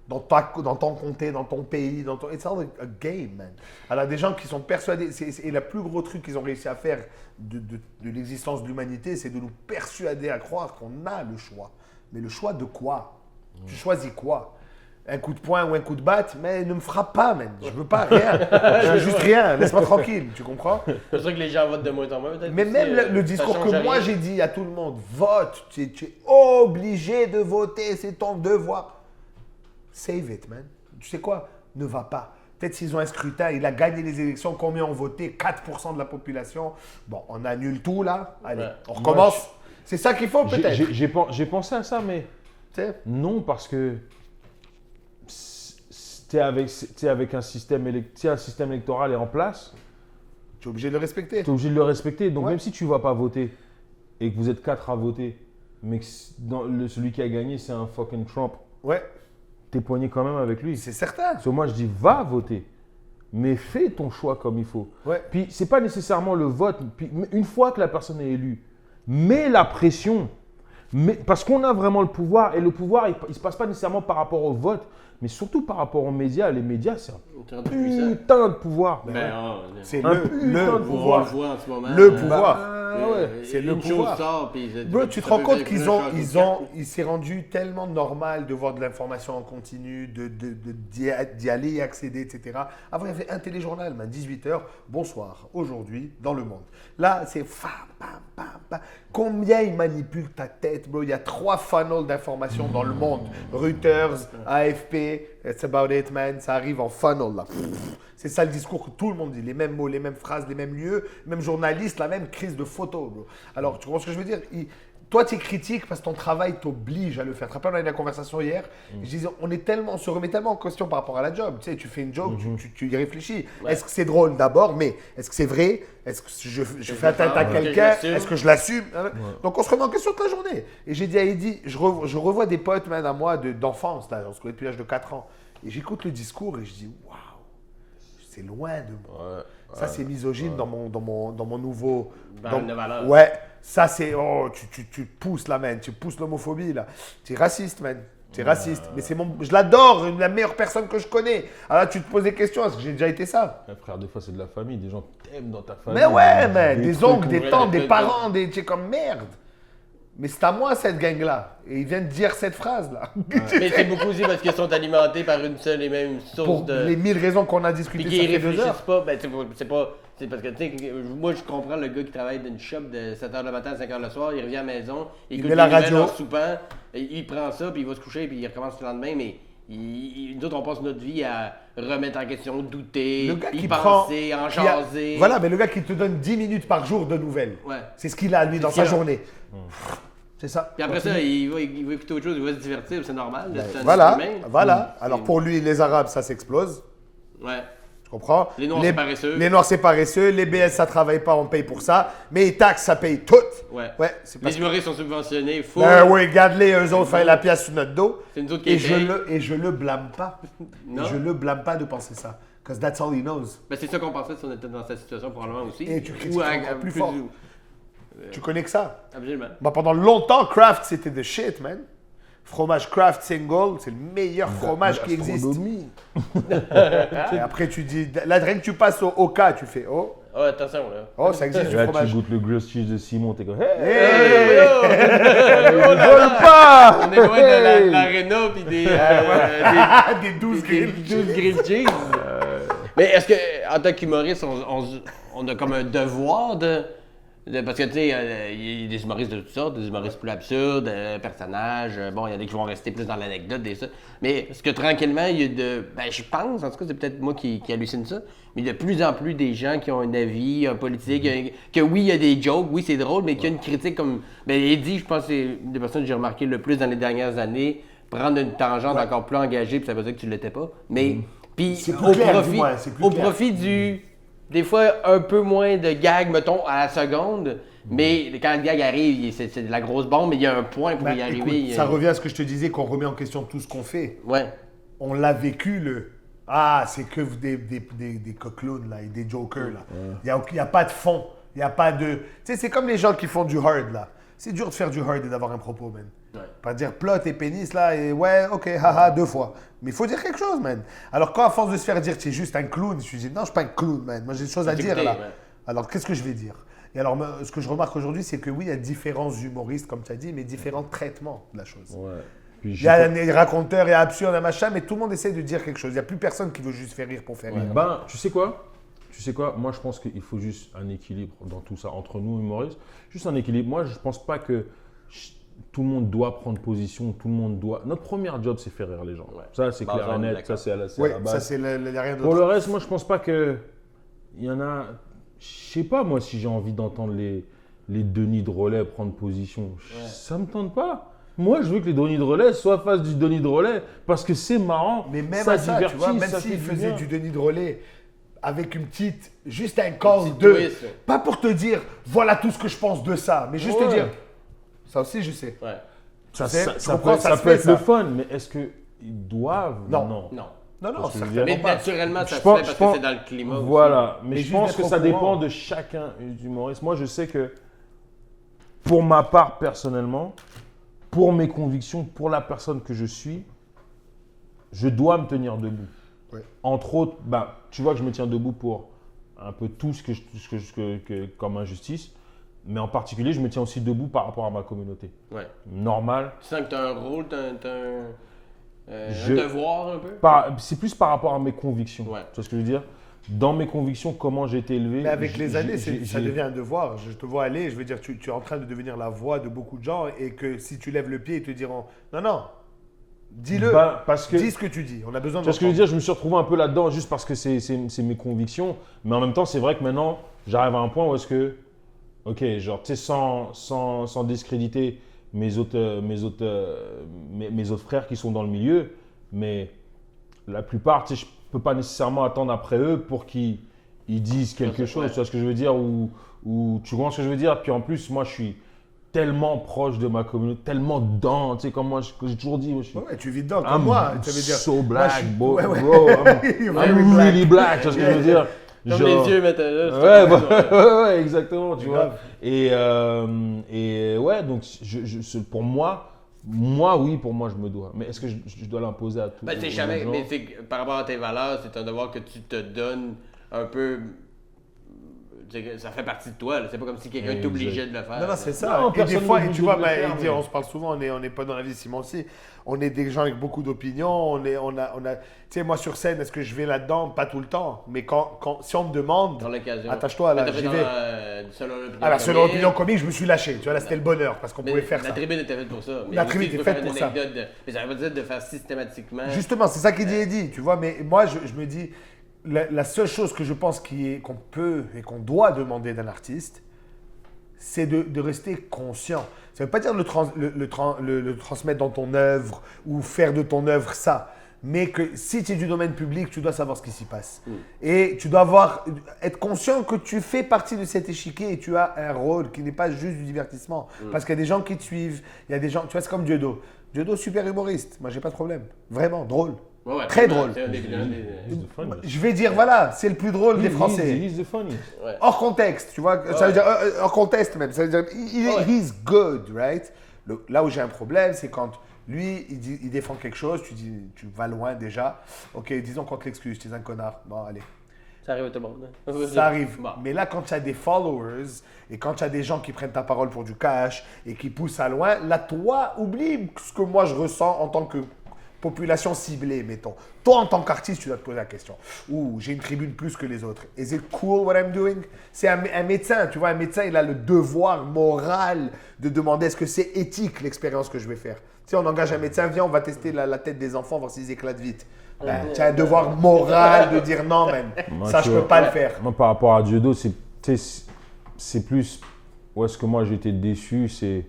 dans ton comté, dans ton pays, It's all a game, man. Alors des gens qui sont persuadés, et le plus gros truc qu'ils ont réussi à faire de l'existence de l'humanité, c'est de nous persuader à croire qu'on a le choix. Mais le choix de quoi? Tu choisis quoi? Un coup de poing ou un coup de batte, mais ne me frappe pas, man. Je veux pas rien. Je veux juste rien. Laisse-moi tranquille, tu comprends? C'est sûr que les gens votent de moins en moins. Mais aussi, même le discours que moi j'ai dit à tout le monde, vote, tu es obligé de voter, c'est ton devoir. Save it, man. Tu sais quoi? Ne va pas. Peut-être s'ils ont un scrutin, il a gagné les élections, combien ont voté? 4% de la population. Bon, on annule tout là. Allez, on recommence. C'est ça qu'il faut peut-être. J'ai pensé à ça, mais non, parce que avec un système électoral est en place, tu es obligé de le respecter. Tu es obligé de le respecter. Donc même si tu ne vas pas voter et que vous êtes 4 à voter, mais que celui qui a gagné, c'est un fucking Trump, tu es poigné quand même avec lui. C'est certain. So, moi, je dis, va voter, mais fais ton choix comme il faut. Puis, ce n'est pas nécessairement le vote. Puis, une fois que la personne est élue, mets la pression. Parce qu'on a vraiment le pouvoir, et le pouvoir, il ne se passe pas nécessairement par rapport au vote, mais surtout par rapport aux médias. Les médias, c'est un putain de pouvoir. C'est le pouvoir. On le voit en ce moment. Le pouvoir. C'est le pouvoir. Bro, tu te rends compte qu'il s'est rendu tellement normal de voir de l'information en continu, d'y aller y accéder, etc. Avant, il y avait un téléjournal, 18h, bonsoir, aujourd'hui, dans le monde. Là, c'est combien il manipule ta tête, bro? Il y a 3 funnels d'informations dans le monde. Reuters, AFP, it's about it, man. Ça arrive en funnel, là. C'est ça le discours que tout le monde dit. Les mêmes mots, les mêmes phrases, les mêmes lieux, même journalistes, la même crise de photos, bro. Alors, tu comprends ce que je veux dire? Toi, tu es critique parce que ton travail t'oblige à le faire. Tu te rappelles, on a eu une conversation hier. Je disais, on se remet tellement en question par rapport à la job. Tu sais, tu fais une joke, tu y réfléchis. Est-ce que c'est drôle d'abord, mais est-ce que c'est vrai? Est-ce que je fais atteinte à quelqu'un? Est-ce que je l'assume? Donc, on se remet en question toute la journée. Et j'ai dit à Eddie, je revois des potes, man, à moi, d'enfance. On se connaît depuis l'âge de 4 ans. Et j'écoute le discours et je dis, waouh, c'est loin de moi. Ça, c'est misogyne dans mon nouveau. Ouais, ça, c'est. Oh, tu pousses là, man. Tu pousses l'homophobie, là. Tu es raciste, man. Tu es raciste. Mais je l'adore, la meilleure personne que je connais. Alors là, tu te poses des questions. Est-ce que j'ai déjà été ça? Frère, des fois, c'est de la famille. Des gens t'aiment dans ta famille. Mais ouais, man. Des oncles, des tantes, des parents. Tu es comme merde. Mais c'est à moi cette gang-là. Et ils viennent dire cette phrase-là. Mais c'est beaucoup aussi parce qu'ils sont alimentés par une seule et même source pour les 1000 raisons qu'on a discutées ça fait 2 heures. Pas, ben c'est pas... C'est parce que, tu sais, moi je comprends le gars qui travaille dans une shop de 7h le matin à 5h le soir, il revient à la maison, il écoute la radio en soupant, il prend ça, puis il va se coucher, puis il recommence le lendemain, mais nous autres, on passe notre vie à remettre en question, douter, y penser, en jaser. Voilà, mais le gars qui te donne 10 minutes par jour de nouvelles, c'est ce qu'il a, lui, dans sa journée. C'est ça. Puis après ça, il va écouter autre chose, il va se divertir, c'est normal. Voilà. Alors pour lui, les Arabes, ça s'explose. Ouais. Tu comprends? Les Noirs, c'est paresseux. Les Noirs, c'est paresseux. Les BS, ça travaille pas, on paye pour ça. Mais les taxes, ça paye toutes. Ouais. C'est les humoristes sont subventionnés. Oui, garde-les, eux autres, faire la pièce sur notre dos. C'est une autre qui et je le blâme pas. Non. Je le blâme pas de penser ça. Because that's all he knows. Ben, c'est ça qu'on pensait si on était dans cette situation, probablement aussi. Et tu critiques encore plus fort. Tu connais que ça? Absolument. Pendant longtemps, Kraft, c'était the shit, man. Fromage Kraft single, c'est le meilleur fromage qui existe. Et après, tu dis, là, rien que tu passes au cas, tu fais oh. Oh, attention, là. Oh, ça existe du là, fromage. Tu goûtes le grilled cheese de Simon, t'es comme hey, pas! On est loin de l'aréna puis des 12 grilled cheese. Mais est-ce que, en tant qu'humoriste, on a comme un devoir Parce que, tu sais, il y a des humoristes de toutes sortes, des humoristes plus absurdes, personnages. Bon, il y en a qui vont rester plus dans l'anecdote et ça. Mais parce que tranquillement, il y a ben, je pense, en tout cas, c'est peut-être moi qui hallucine ça, mais il y a de plus en plus des gens qui ont un avis, un politique, que oui, il y a des jokes, oui, c'est drôle, mais qu'il y a une critique comme. Ben, Eddie, je pense que c'est une des personnes que j'ai remarqué le plus dans les dernières années, prendre une tangente encore plus engagée, puis ça veut dire que tu l'étais pas. Mais, puis, C'est plus clair, du moins, c'est plus au clair. profit du. Des fois, un peu moins de gag, mettons, à la seconde. Mais quand le gag arrive, c'est de la grosse bombe, mais il y a un point pour y arriver. Écoute, ça revient à ce que je te disais, qu'on remet en question tout ce qu'on fait. Ouais. On l'a vécu, c'est que des coquelons, là, et des jokers, là. Il n'y a pas de fond. Il n'y a pas de... Tu sais, c'est comme les gens qui font du hard, là. C'est dur de faire du hard et d'avoir un propos, man. Ouais. Pas dire plot et pénis, là, et ouais, ok, haha, 2 fois. Mais il faut dire quelque chose, man. Alors, quand à force de se faire dire que tu es juste un clown, je me dis, non, je ne suis pas un clown, man. Moi, j'ai des choses à dire, là. Ouais. Alors, qu'est-ce que je vais dire? Et alors, ce que je remarque aujourd'hui, c'est que oui, il y a différents humoristes, comme tu as dit, mais différents traitements de la chose. Ouais. Puis, Il y a des raconteurs, il y a absurde, il y a machin, mais tout le monde essaie de dire quelque chose. Il n'y a plus personne qui veut juste faire rire pour faire rire. Ben, tu sais quoi? Moi, je pense qu'il faut juste un équilibre dans tout ça, entre nous, humoristes. Juste un équilibre. Moi, je ne pense pas que tout le monde doit prendre position, tout le monde doit... Notre premier job, c'est faire rire les gens. Ouais. Ça, c'est clair et net. D'accord. Ça, c'est à la Oui, base. ça, c'est rien d'autre. Pour le reste, moi, je pense pas que... Il y en a... Je sais pas, moi, si j'ai envie d'entendre les Denis de relais prendre position. Ouais. Ça me tente pas. Moi, je veux que les Denis de relais soient face du Denis de relais parce que c'est marrant. Mais même ça à ça, divertit, tu vois, même ça s'il fait du faisait bien. du Denis de relais avec une petite, juste un call petit de, twist, ouais. pas pour te dire, voilà tout ce que je pense de ça, mais juste te Ouais. dire, ça aussi je sais. Ouais. Ça, sais, ça- je ça comprends, peut, ça ça se peut fait, être ça. le fun, mais est-ce qu'ils doivent? Non. Non. Non, Parce que je veux certainement Mais dire- pas. naturellement, ça Je se pense- fait je parce pense- que c'est dans le climat aussi. Voilà, mais Mais je juste pense d'être que au ça courant. dépend de chacun humoriste. Moi, je sais que pour ma part, personnellement, pour mes convictions, pour la personne que je suis, je dois me tenir debout. Ouais. Entre autres, tu vois que je me tiens debout pour un peu tout ce que comme injustice, mais en particulier, je me tiens aussi debout par rapport à ma communauté. Ouais. Normal. Tu sens que tu as un rôle, tu as Je- un devoir un peu? C'est plus par rapport à mes convictions. Ouais. Tu vois ce que je veux dire? Dans mes convictions, comment j'ai été élevé. Mais avec les années, ça j'ai- devient un devoir. Je te vois aller, je veux dire, tu es en train de devenir la voix de beaucoup de gens et que si tu lèves le pied, ils te diront, non, dis-le, Parce que dis ce que tu dis. On a besoin Tu de vois ce que je veux dire? Je me suis retrouvé un peu là-dedans juste parce que c'est mes convictions. Mais en même temps, c'est vrai que maintenant, j'arrive à un point où est-ce que, ok, genre, tu sais, sans discréditer mes autres frères qui sont dans le milieu, mais la plupart, tu sais, je peux pas nécessairement attendre après eux pour qu'ils disent quelque Ouais. chose. Tu vois ce que je veux dire? Ou tu comprends ce que je veux dire? Puis en plus, moi, je suis tellement proche de ma communauté, tellement dedans, tu sais, comme moi, j'ai toujours dit, moi, je suis... Ouais, tu vis dedans comme I'm moi. Ça veut dire, so moi, black, je suis- bro. ouais, ouais. Bro, I'm Very really black, tu vois ce que je veux dire? Comme Genre- les yeux maintenant. Là, Ouais, ouais, exactement, tu C'est vois. grave. Et ouais, donc pour moi, oui, pour moi, je me dois. Mais est-ce que je dois l'imposer à tous Ben, c'est aux jamais. gens? Mais c'est que par rapport à tes valeurs, c'est un devoir que tu te donnes un peu. C'est que ça fait partie de toi. là. C'est pas comme si quelqu'un Exact. t'obligeait de le faire. Non, là. c'est ça. Non, et des personne fois, n'est et tu obligé vois, de le faire, mais- on se parle souvent, on n'est pas dans la vie de Simon aussi. On est des gens avec beaucoup d'opinions. Tu sais, moi sur scène, est-ce que je vais là-dedans? Pas tout le temps. Mais si on me demande, Dans l'occasion. attache-toi là, Mais t'as fait j'y dans vais. selon l'opinion. Alors, selon comique. l'opinion comique, je me suis lâché. Tu vois, là, c'était le bonheur parce qu'on Mais pouvait faire la ça. tribune était faite pour ça. Mais La aussi, tribune tu était peux faite faire pour une ça. anecdote mais ça veut pas dire de faire systématiquement. Justement, c'est ça qui est dit, tu vois. Mais moi, je me dis, la seule chose que je pense qu'on peut et qu'on doit demander d'un artiste, c'est de rester conscient. Ça ne veut pas dire le transmettre dans ton œuvre ou faire de ton œuvre ça. Mais que si tu es du domaine public, tu dois savoir ce qui s'y passe. Et tu dois être conscient que tu fais partie de cet échiquier et tu as un rôle qui n'est pas juste du divertissement. Parce qu'il y a des gens qui te suivent. Il y a des gens, tu vois, c'est comme Dieudo. Dieudo, super humoriste. Moi, j'ai pas de problème. Vraiment, drôle. Ouais, Très vraiment, drôle. c'est un des- He's the funniest. Je vais dire, voilà, c'est le plus drôle des Français. He's the funniest. Hors contexte, tu vois. Ça veut dire, hors contexte même. Ça veut dire, he's good, right? Là où j'ai un problème, c'est quand lui, il défend quelque chose, tu vas loin déjà. Ok, disons qu'on te l'excuse, tu es un connard. Bon, allez. Ça arrive à tout le monde. hein. Ça arrive. Bon. Mais là, quand tu as des followers et quand tu as des gens qui prennent ta parole pour du cash et qui poussent à loin, là, toi, oublie ce que moi je ressens en tant que population ciblée, mettons. Toi, en tant qu'artiste, tu dois te poser la question. Ouh, j'ai une tribune plus que les autres. Is it cool what I'm doing? C'est un médecin, tu vois, un médecin, il a le devoir moral de demander est-ce que c'est éthique l'expérience que je vais faire. Tu sais, on engage un médecin, viens, on va tester la tête des enfants, voir s'ils éclatent vite. Ben, tu as un devoir moral de dire non, man. Moi, Ça, tu je peux vois, pas le faire. Moi, par rapport à Dieudo, c'est plus où est-ce que moi j'ai été déçu, c'est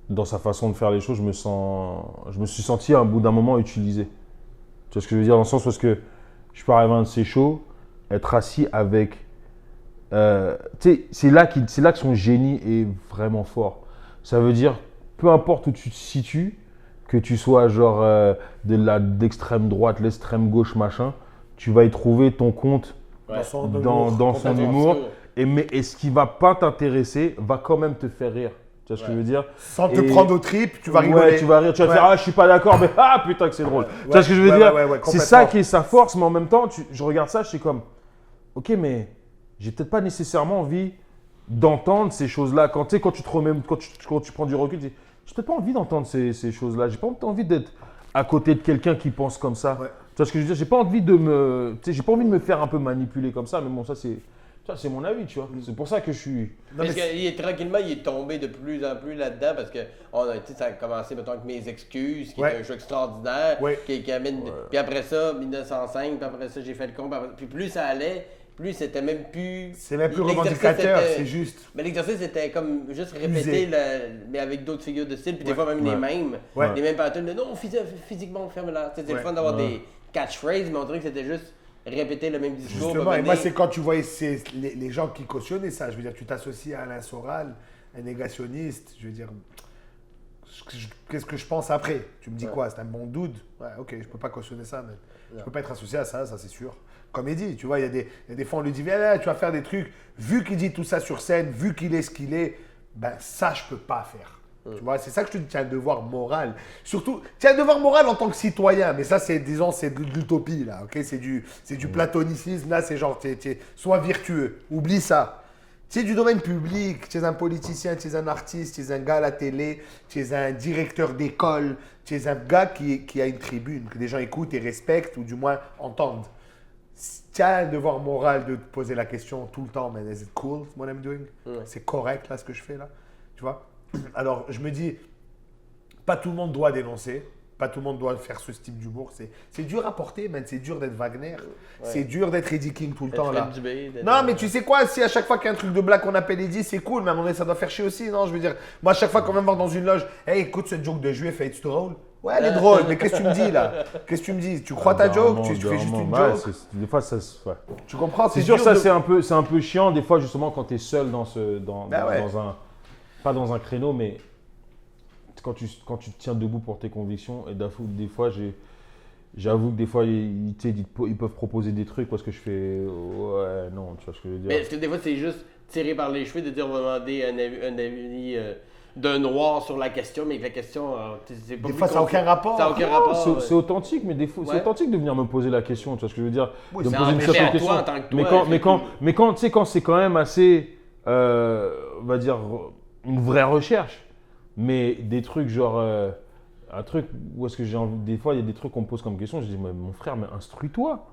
dans sa façon de faire les choses, je me suis senti à un bout d'un moment utilisé. Tu vois ce que je veux dire, dans le sens où est-ce que je peux arriver à un de ces shows, être assis avec… tu sais, c'est là que son génie est vraiment fort. Ça veut dire, peu importe où tu te situes, que tu sois genre d'extrême droite, l'extrême gauche, machin, tu vas y trouver ton compte Ouais. dans son humour. Et ce qui va pas t'intéresser va quand même te faire rire. Tu vois ce que je veux dire? Sans te prendre aux tripes, tu vas rigoler. Ouais, tu vas rire, tu vas te dire ah je suis pas d'accord, mais ah putain que c'est drôle. Tu vois ce que je veux dire? C'est ça qui est sa force, mais en même temps, je regarde ça, je suis comme ok, mais j'ai peut-être pas nécessairement envie d'entendre ces choses-là. Quand tu prends du recul, j'ai peut-être pas envie d'entendre ces choses-là. J'ai pas envie d'être à côté de quelqu'un qui pense comme ça. Ouais. Tu vois ce que je veux dire? J'ai pas envie de me faire un peu manipuler comme ça, mais bon, ça c'est mon avis, tu vois. C'est pour ça que je suis… Parce tranquillement, il est tombé de plus en plus là-dedans parce que ça a commencé, mettons, avec Mes Excuses, qui est un jeu extraordinaire, qui amène… Puis après ça, 1905, puis après ça, J'ai fait le con, puis plus ça allait, plus c'était même plus… C'est même plus revendicateur, c'est juste… Mais l'exercice était comme juste répéter, mais avec d'autres figures de style, puis des fois même les mêmes patterns de non, physiquement on ferme là. C'était le fun d'avoir des catchphrases, mais on dirait que c'était juste… répéter le même discours. Justement, et moi, c'est quand tu voyais les gens qui cautionnaient ça. Je veux dire, tu t'associes à Alain Soral, un négationniste. Je veux dire, qu'est-ce que je pense après? Tu me dis quoi? C'est un bon dude? Ouais, ok, je peux pas cautionner ça, mais je peux pas être associé à ça, ça c'est sûr. Comédie, tu vois, il y a des fois on lui dit, viens là, tu vas faire des trucs. Vu qu'il dit tout ça sur scène, vu qu'il est ce qu'il est, ben ça, je peux pas faire. Tu vois, c'est ça que je te dis, tu as un devoir moral. Surtout, tu as un devoir moral en tant que citoyen, mais ça, c'est de l'utopie, là, ok? C'est du platonicisme, là, c'est genre, sois vertueux, oublie ça. Tu es du domaine public, tu es un politicien, tu es un artiste, tu es un gars à la télé, tu es un directeur d'école, tu es un gars qui a une tribune, que les gens écoutent et respectent, ou du moins entendent. Tu as un devoir moral de te poser la question tout le temps, man, is it cool what I'm doing? C'est correct, là, ce que je fais, là? Tu vois? Alors, je me dis, pas tout le monde doit dénoncer, pas tout le monde doit faire ce style d'humour. C'est dur à porter, man. C'est dur d'être Wagner. C'est dur d'être Eddie King tout le temps, là. Non, mais tu sais quoi, si à chaque fois qu'il y a un truc de blague qu'on appelle Eddie, c'est cool, mais à un moment donné, ça doit faire chier aussi, non? Je veux dire, moi, à chaque fois qu'on va me voir dans une loge, hey, écoute, cette joke de juif, est drôle? Ouais, elle est drôle, mais qu'est-ce que tu me dis, là? Qu'est-ce que tu me dis? Tu crois ta joke? Tu fais juste une joke? Des fois, ça… Ouais. Tu comprends? C'est sûr, ça, c'est un peu chiant, des fois, justement, quand tu es seul dans un… Pas dans un créneau, mais quand tu te tiens debout pour tes convictions, et des fois, j'avoue que des fois, ils peuvent proposer des trucs parce que je fais ouais, non, tu vois ce que je veux dire. Mais est-ce que des fois, c'est juste tiré par les cheveux de dire on va demander un avis d'un noir sur la question, mais que la question, c'est pas… Des fois, ça n'a aucun rapport. Ça n'a aucun rapport. C'est authentique, mais des fois, c'est authentique de venir me poser la question, tu vois ce que je veux dire. Oui, de me poser une certaine question. Toi, en tant que toi, mais quand tu sais, quand c'est quand même assez, on va dire, une vraie recherche, mais des trucs genre un truc où est-ce que j'ai envie, des fois il y a des trucs qu'on me pose comme question, je dis mais mon frère, mais instruis-toi,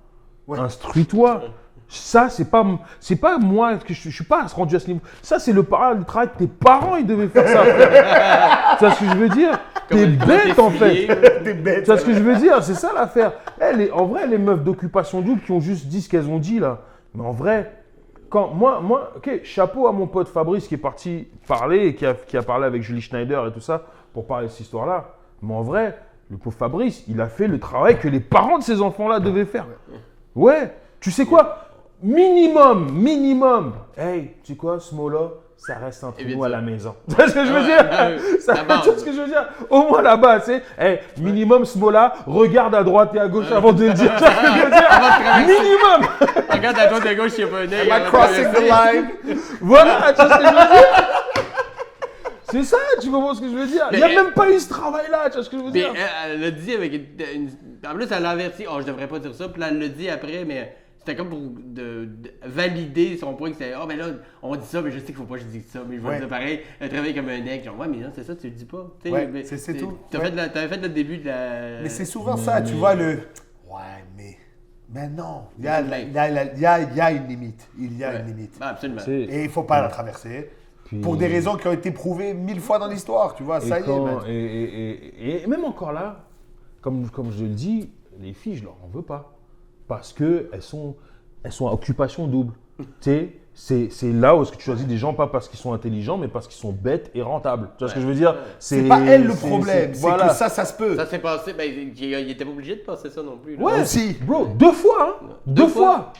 ça c'est pas moi que je suis pas rendu à ce niveau, ça c'est le travail de tes parents, ils devaient faire ça, frère. Tu vois ce que je veux dire? T'es bête en fait. T'es bête. Tu vois ce que je veux dire? C'est ça l'affaire. En vrai, les meufs d'occupation double qui ont juste dit ce qu'elles ont dit là, mais en vrai, quand moi, ok, chapeau à mon pote Fabrice qui est parti parler et qui a parlé avec Julie Schneider et tout ça pour parler de cette histoire-là. Mais en vrai, le pauvre Fabrice, il a fait le travail que les parents de ces enfants-là devaient faire. Ouais, tu sais quoi? Minimum. Hey, tu sais quoi, ce mot-là, ça reste entre nous à la maison. Tu vois ce que je veux dire? Tu vois ce que je veux dire? Au moins là-bas, tu sais, hey, minimum ce mot-là, regarde à droite et à gauche avant de le dire. Tu vois ce que je veux dire? Minimum. Regarde à droite et à gauche, il n'y a pas un œil. Am I crossing the line? Voilà, tu vois ce que je veux dire? C'est ça, tu comprends ce que je veux dire? Il n'y a même pas eu ce travail-là, tu vois ce que je veux dire? Elle l'a dit avec une… En plus, elle l'a averti. Oh, je devrais pas dire ça. Puis là, elle l'a dit après, mais C'était comme pour valider son point que c'était mais là, on dit ça, mais je sais qu'il faut pas que je dise ça, mais je vais dire pareil, travailler comme un aigle. Genre, ouais, mais non, c'est ça, tu le dis pas. C'est tout. T'avais fait le début de la. Mais c'est souvent ça, tu vois, le. Ouais, mais non, il y a une limite. Il y a une limite. Ah, absolument. Et il ne faut pas la traverser. Pour des raisons qui ont été prouvées 1000 fois dans l'histoire, tu vois, ça y est. Et même encore là, comme je le dis, les filles, je leur en veux pas. Parce qu'elles sont à occupation double. Tu sais, c'est là où est-ce que tu choisis des gens, pas parce qu'ils sont intelligents, mais parce qu'ils sont bêtes et rentables. Tu vois ce que je veux dire? C'est pas elle le problème, c'est que ça se peut. Ça s'est passé, il était pas obligé de passer ça non plus. Là. Ouais, aussi. Bro, 2 fois, hein? 2 fois.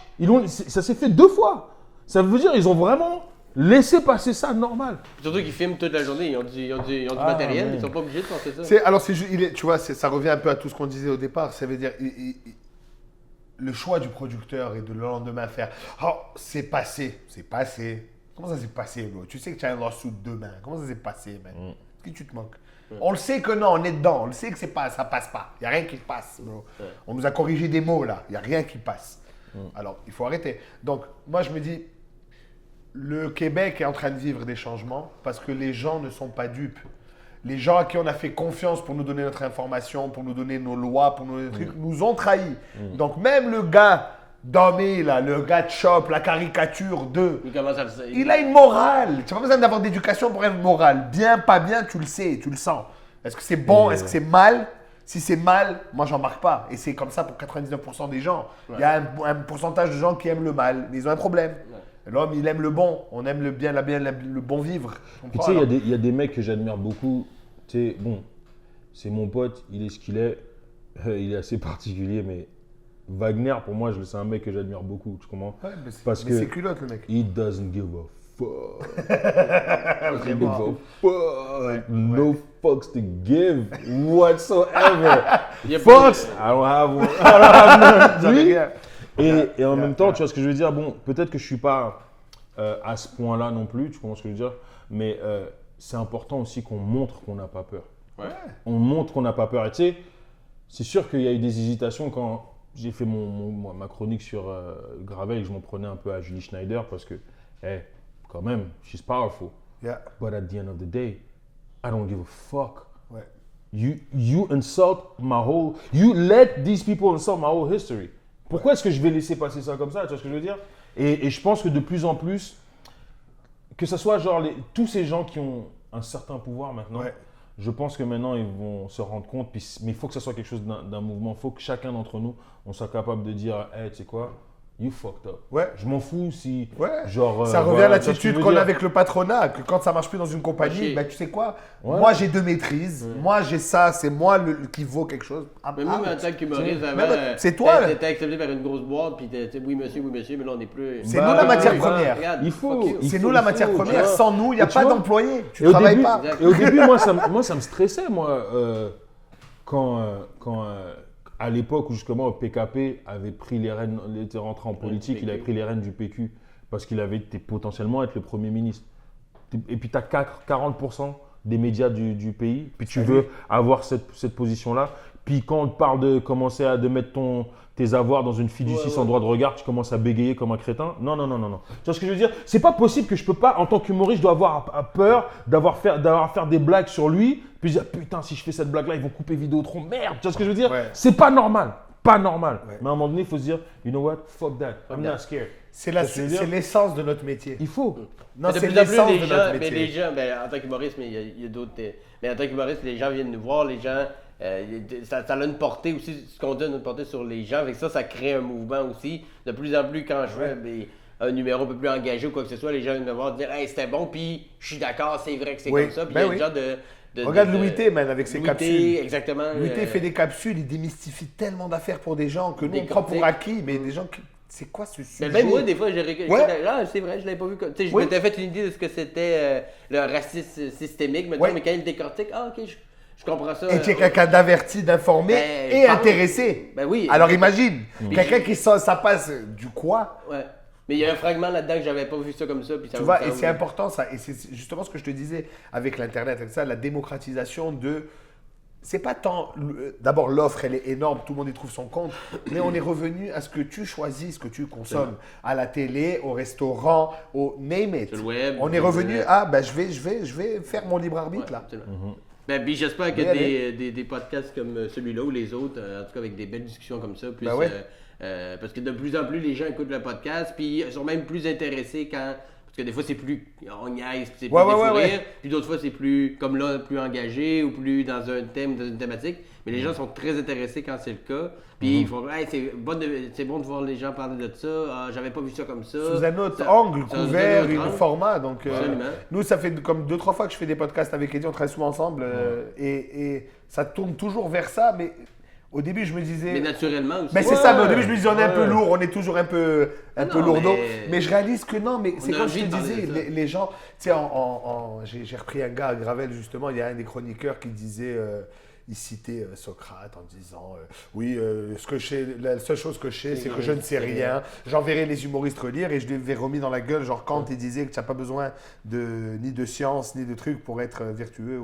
Ça s'est fait 2 fois. Ça veut dire ils ont vraiment laissé passer ça normal. Surtout qu'ils filment toute la journée, ils ont du matériel, ils sont pas obligés de passer ça. Alors, tu vois, ça revient un peu à tout ce qu'on disait au départ. Ça veut dire le choix du producteur et de le lendemain faire « Oh, c'est passé. Comment ça s'est passé, bro? Tu sais que tu as un lawsuit demain. Comment ça s'est passé, man? Qu'est-ce que tu te manques? On le sait que non, on est dedans. On le sait que ça passe pas. Il n'y a rien qui passe, bro. On nous a corrigé des mots, là. Il n'y a rien qui passe. Alors, il faut arrêter. Donc, moi, je me dis, le Québec est en train de vivre des changements parce que les gens ne sont pas dupes. Les gens à qui on a fait confiance pour nous donner notre information, pour nous donner nos lois, pour nous donner des trucs, nous ont trahis. Donc, même le gars Domé, là, le gars de Shop, la caricature de... Il a une morale. Tu n'as pas besoin d'avoir d'éducation pour avoir une morale. Bien, pas bien, tu le sais, tu le sens. Est-ce que c'est bon? Est-ce que c'est mal? Si c'est mal, moi, j'en marque pas. Et c'est comme ça pour 99% des gens. Il y a un pourcentage de gens qui aiment le mal, mais ils ont un problème. L'homme, il aime le bon. On aime le bien, le bon vivre. Tu sais, il y a des mecs que j'admire beaucoup. Tu sais, bon, c'est mon pote, il est ce qu'il est. Il est assez particulier, mais Wagner, pour moi, c'est un mec que j'admire beaucoup. Tu comprends? Ouais, parce mais que c'est culotte, le mec. He doesn't give a fuck. Doesn't give a fuck. No fucks to give whatsoever. Fucks, I don't have one. J'en ai rien. Et en même temps, tu vois ce que je veux dire? Bon, peut-être que je suis pas à ce point-là non plus, tu comprends ce que je veux dire? Mais c'est important aussi qu'on montre qu'on n'a pas peur. Ouais. On montre qu'on n'a pas peur. Et tu sais, c'est sûr qu'il y a eu des hésitations quand j'ai fait ma chronique sur Gravel et que je m'en prenais un peu à Julie Schneider parce que, quand même, she's powerful. Yeah. But at the end of the day, I don't give a fuck. Ouais. You insult my whole... You let these people insult my whole history. Pourquoi est-ce que je vais laisser passer ça comme ça? Tu vois ce que je veux dire? Et je pense que de plus en plus, que ce soit genre tous ces gens qui ont un certain pouvoir maintenant, je pense que maintenant ils vont se rendre compte, mais il faut que ça soit quelque chose d'un mouvement. Il faut que chacun d'entre nous, on soit capable de dire, hey, tu sais quoi? You fucked up. Ouais. Je m'en fous si. Ouais. Genre, ça revient à l'attitude qu'on a avec le patronat, que quand ça marche plus dans une compagnie, ben, tu sais quoi? Moi j'ai 2 maîtrises, moi j'ai ça, c'est moi qui vaut quelque chose. Mais même en tant qu'humoriste, c'est toi. T'étais accepté par une grosse boîte, puis t'étais oui monsieur, mais là on n'est plus. C'est nous la matière première. Il faut. C'est nous la matière première. Sans nous, il n'y a pas d'employés. Tu ne travailles pas. Et au début, moi ça me stressait, moi, quand à l'époque où justement PKP avait pris les rênes, il était rentré en politique, il avait pris les rênes du PQ parce qu'il avait été potentiellement être le Premier ministre. Et puis tu as 40% des médias du pays, puis tu veux avoir cette position-là. Puis quand on te parle de commencer à mettre tes avoirs dans une fiducie sans droit de regard, tu commences à bégayer comme un crétin. Non. Tu vois ce que je veux dire? C'est pas possible que je peux pas, en tant qu'humoriste, je dois avoir peur d'avoir faire des blagues sur lui, puis dire putain, si je fais cette blague-là, ils vont couper Vidéotron. Merde, tu vois ce que je veux dire? C'est pas normal. Pas normal. Mais à un moment donné, il faut se dire, you know what? Fuck that. I'm not scared. C'est l'essence de notre métier. Il faut. Non, c'est l'essence de notre métier. Mais les gens, en tant qu'humoriste, mais il y a d'autres. Mais en tant qu'humoriste, les gens viennent nous voir, les gens. Ça a une portée aussi, ce qu'on dit a une portée sur les gens. Avec ça crée un mouvement aussi. De plus en plus, quand je fais un numéro un peu plus engagé ou quoi que ce soit, les gens viennent me voir dire hey, c'était bon, puis je suis d'accord, c'est vrai que c'est comme ça. Puis il y a genre regarde Louis T, man, avec ses capsules. Exactement. Louis T fait des capsules, il démystifie tellement d'affaires pour des gens que nous, on prend pour acquis, mais des gens qui. C'est quoi ce sujet? Même moi, des fois, c'est vrai, je l'avais pas vu. Je m'étais fait une idée de ce que c'était le racisme systémique, mais quand il décortique, ok, je comprends ça. Et tu es quelqu'un d'averti, d'informé et intéressé. Ben oui. Alors imagine, quelqu'un qui ça passe du quoi? Ouais. Mais il y a un fragment là-dedans que j'avais pas vu ça comme ça. Puis ça tu vois, et c'est important ça. Et c'est justement ce que je te disais avec l'Internet, avec ça, la démocratisation c'est pas tant. D'abord, l'offre, elle est énorme, tout le monde y trouve son compte, mais on est revenu à ce que tu choisis, ce que tu consommes. À la télé, au restaurant, au name it. Sur le web. On est revenu à, ben, je vais faire mon libre arbitre là. Ben, puis j'espère que Mais des podcasts comme celui-là ou les autres, en tout cas avec des belles discussions comme ça, puissent, Ben ouais. parce que de plus en plus les gens écoutent le podcast, puis ils sont même plus intéressés quand. Parce que des fois c'est plus. On niaise, puis c'est plus Ouais, des fous ouais. rires, puis d'autres fois c'est plus, comme là, plus engagé ou plus dans un thème, dans une thématique. Mais les gens sont très intéressés quand c'est le cas. Puis ils font, hey, c'est bon de voir les gens parler de ça, ah, j'avais pas vu ça comme ça. Sous un autre Ça- angle, sous un couvert, autre un angle. format. Donc, Absolument. nous, ça fait comme 2-3 fois que je fais des podcasts avec Eddie, on travaille souvent ensemble. Et ça tourne toujours vers ça. Mais au début, je me disais. Mais naturellement aussi. Mais c'est ça, mais au début, je me disais, on est un peu lourd, on est toujours un peu non, lourdeau. mais- Mais je réalise que non, mais c'est a comme je envie te de parler disais, de ça. les gens. Tu sais, j'ai repris un gars à Gravel, justement, il y a un des chroniqueurs qui disait. Il citait Socrate en disant oui, la seule chose que je sais, c'est que je ne sais rien. J'enverrai les humoristes relire et je lui avais remis dans la gueule, genre quand il disait que tu n'as pas besoin ni de science, ni de trucs pour être vertueux.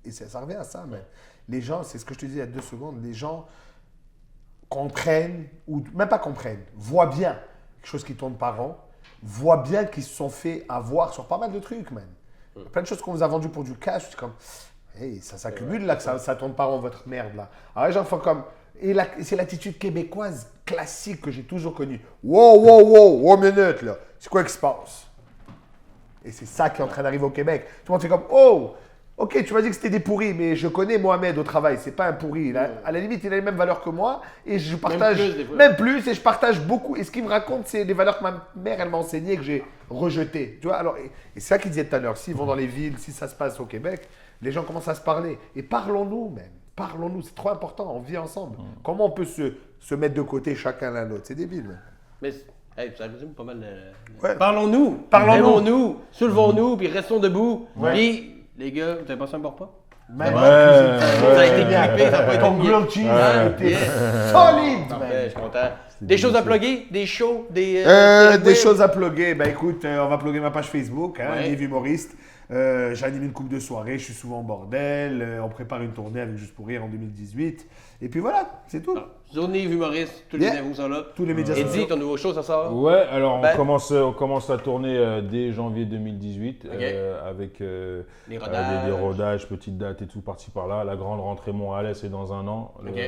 Et ça revient à ça, mais les gens, c'est ce que je te disais il y a 2 secondes, les gens comprennent, ou même pas comprennent, voient bien quelque chose qui tourne par an, voient bien qu'ils se sont fait avoir sur pas mal de trucs, man. Plein de choses qu'on vous a vendues pour du cash, c'est comme. Hey, ça s'accumule là, que ça tourne pas en votre merde là. Alors les gens font comme. Et c'est l'attitude québécoise classique que j'ai toujours connue. Wow, minute là. C'est quoi qui se passe? Et c'est ça qui est en train d'arriver au Québec. Tout le monde fait comme, oh, ok, tu m'as dit que c'était des pourris, mais je connais Mohamed au travail, c'est pas un pourri. À la limite, il a les mêmes valeurs que moi et je partage. plus, des fois. Même plus, et je partage beaucoup. Et ce qu'il me raconte, c'est les valeurs que ma mère, elle m'a enseignées et que j'ai rejetées. Tu vois, alors, et c'est ça qu'il disait tout à l'heure. S'ils vont dans les villes, si ça se passe au Québec, les gens commencent à se parler. Et parlons-nous, même. Parlons-nous, c'est trop important, on vit ensemble. Comment on peut se mettre de côté chacun l'un l'autre? C'est débile. Man. Mais hey, ça résume pas mal. Ouais. Parlons-nous, aimons-nous, soulevons-nous, puis restons debout. Puis, les gars, vous avez passé un bon repas? Même Ça a été clippé, ça n'a pas été ton mis. grilled cheese Ouais. était Yeah. solide, Parfait, man. je suis content. Des choses à plugger? Des shows? Des Des choses à plugger. Ben écoute, on va plugger ma page Facebook, Ouais. Live Humoriste. J'anime une couple de soirées, je suis souvent en bordel. On prépare une tournée avec Juste pour Rire en 2018. Et puis voilà, c'est tout. Journée humoriste, tous Yeah. les infos sont là. Tous les médias Eddie, sociaux. ton nouveau show, ça sort? Ouais, alors Ben. on commence la tournée dès janvier 2018 Ok. avec Les rodages. des rodages, petites dates et tout par-ci par-là. La grande rentrée Montréal, c'est dans un an. Ok.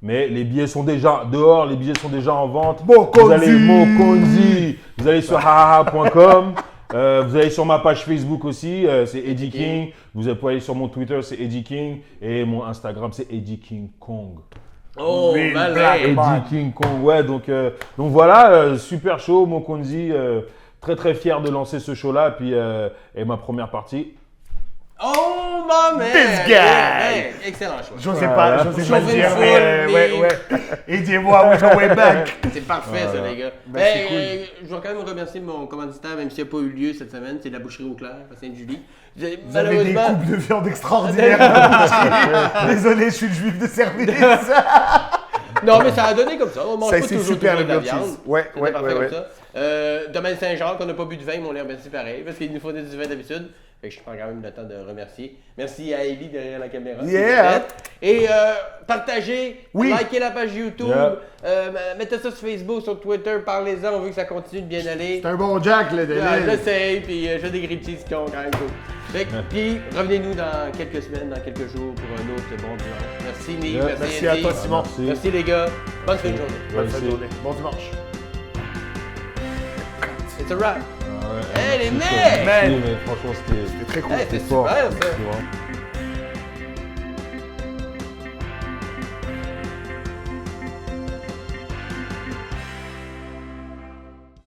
Mais les billets sont déjà dehors, les billets sont déjà en vente. Mokonzi. Vous allez Mokonzi, vous allez sur hahaha.com. Vous allez sur ma page Facebook aussi, c'est Eddie King. Vous pouvez aller sur mon Twitter, c'est Eddie King. Et mon Instagram, c'est Eddie King Kong. Oh, Real malin! black. Eddie King Kong, ouais, donc voilà, super show, Mokonzi, très très fier de lancer ce show-là, puis et ma première partie. Oh, my man! This guy! Hey, excellent choix. Je sais pas le Chauffer dire, une mais foule, ouais. Et dis-moi, we go way back. C'est parfait, ça, les gars. Ben, c'est Je dois quand même remercier mon commanditaire, même s'il n'a pas eu lieu cette semaine. C'est la boucherie au clair à Sainte-Julie. Vous avez des Malheureusement, coupes de viande extraordinaires. Désolé, je suis le juif de service. non, mais ça a donné comme ça. On mange Ça, pas c'est toujours super, de le la grilled viande. cheese. Ouais, C'était ouais, parfait ouais, comme ouais. ça. Domaine Saint-Jean, qu'on n'a pas bu de vin, mais on l'a remercié pareil, parce qu'il nous faut du vin d'habitude. Fait que je prends quand même le temps de remercier. Merci à Ellie derrière la caméra. Yeah. Et partagez, Oui. likez la page YouTube, Yeah. mettez ça sur Facebook, sur Twitter, parlez-en, on veut que ça continue de bien aller. C'est un bon Jack, là, de Ah, l'île. j'essaye, puis je fais des grilled cheese qui ont quand même cool. Fait que, puis revenez-nous dans quelques semaines, dans quelques jours pour un autre bon dimanche. Merci Nick, Yeah. Merci Eddie. à toi, Simon. Merci les gars. Bonne fin de journée. Bonne fin de journée. Bon dimanche. It's a wrap. Ah ouais, Hey, les merci, mecs! merci, mais franchement, c'était C'était très cool. Hey, c'est fort. super ça. C'était vraiment-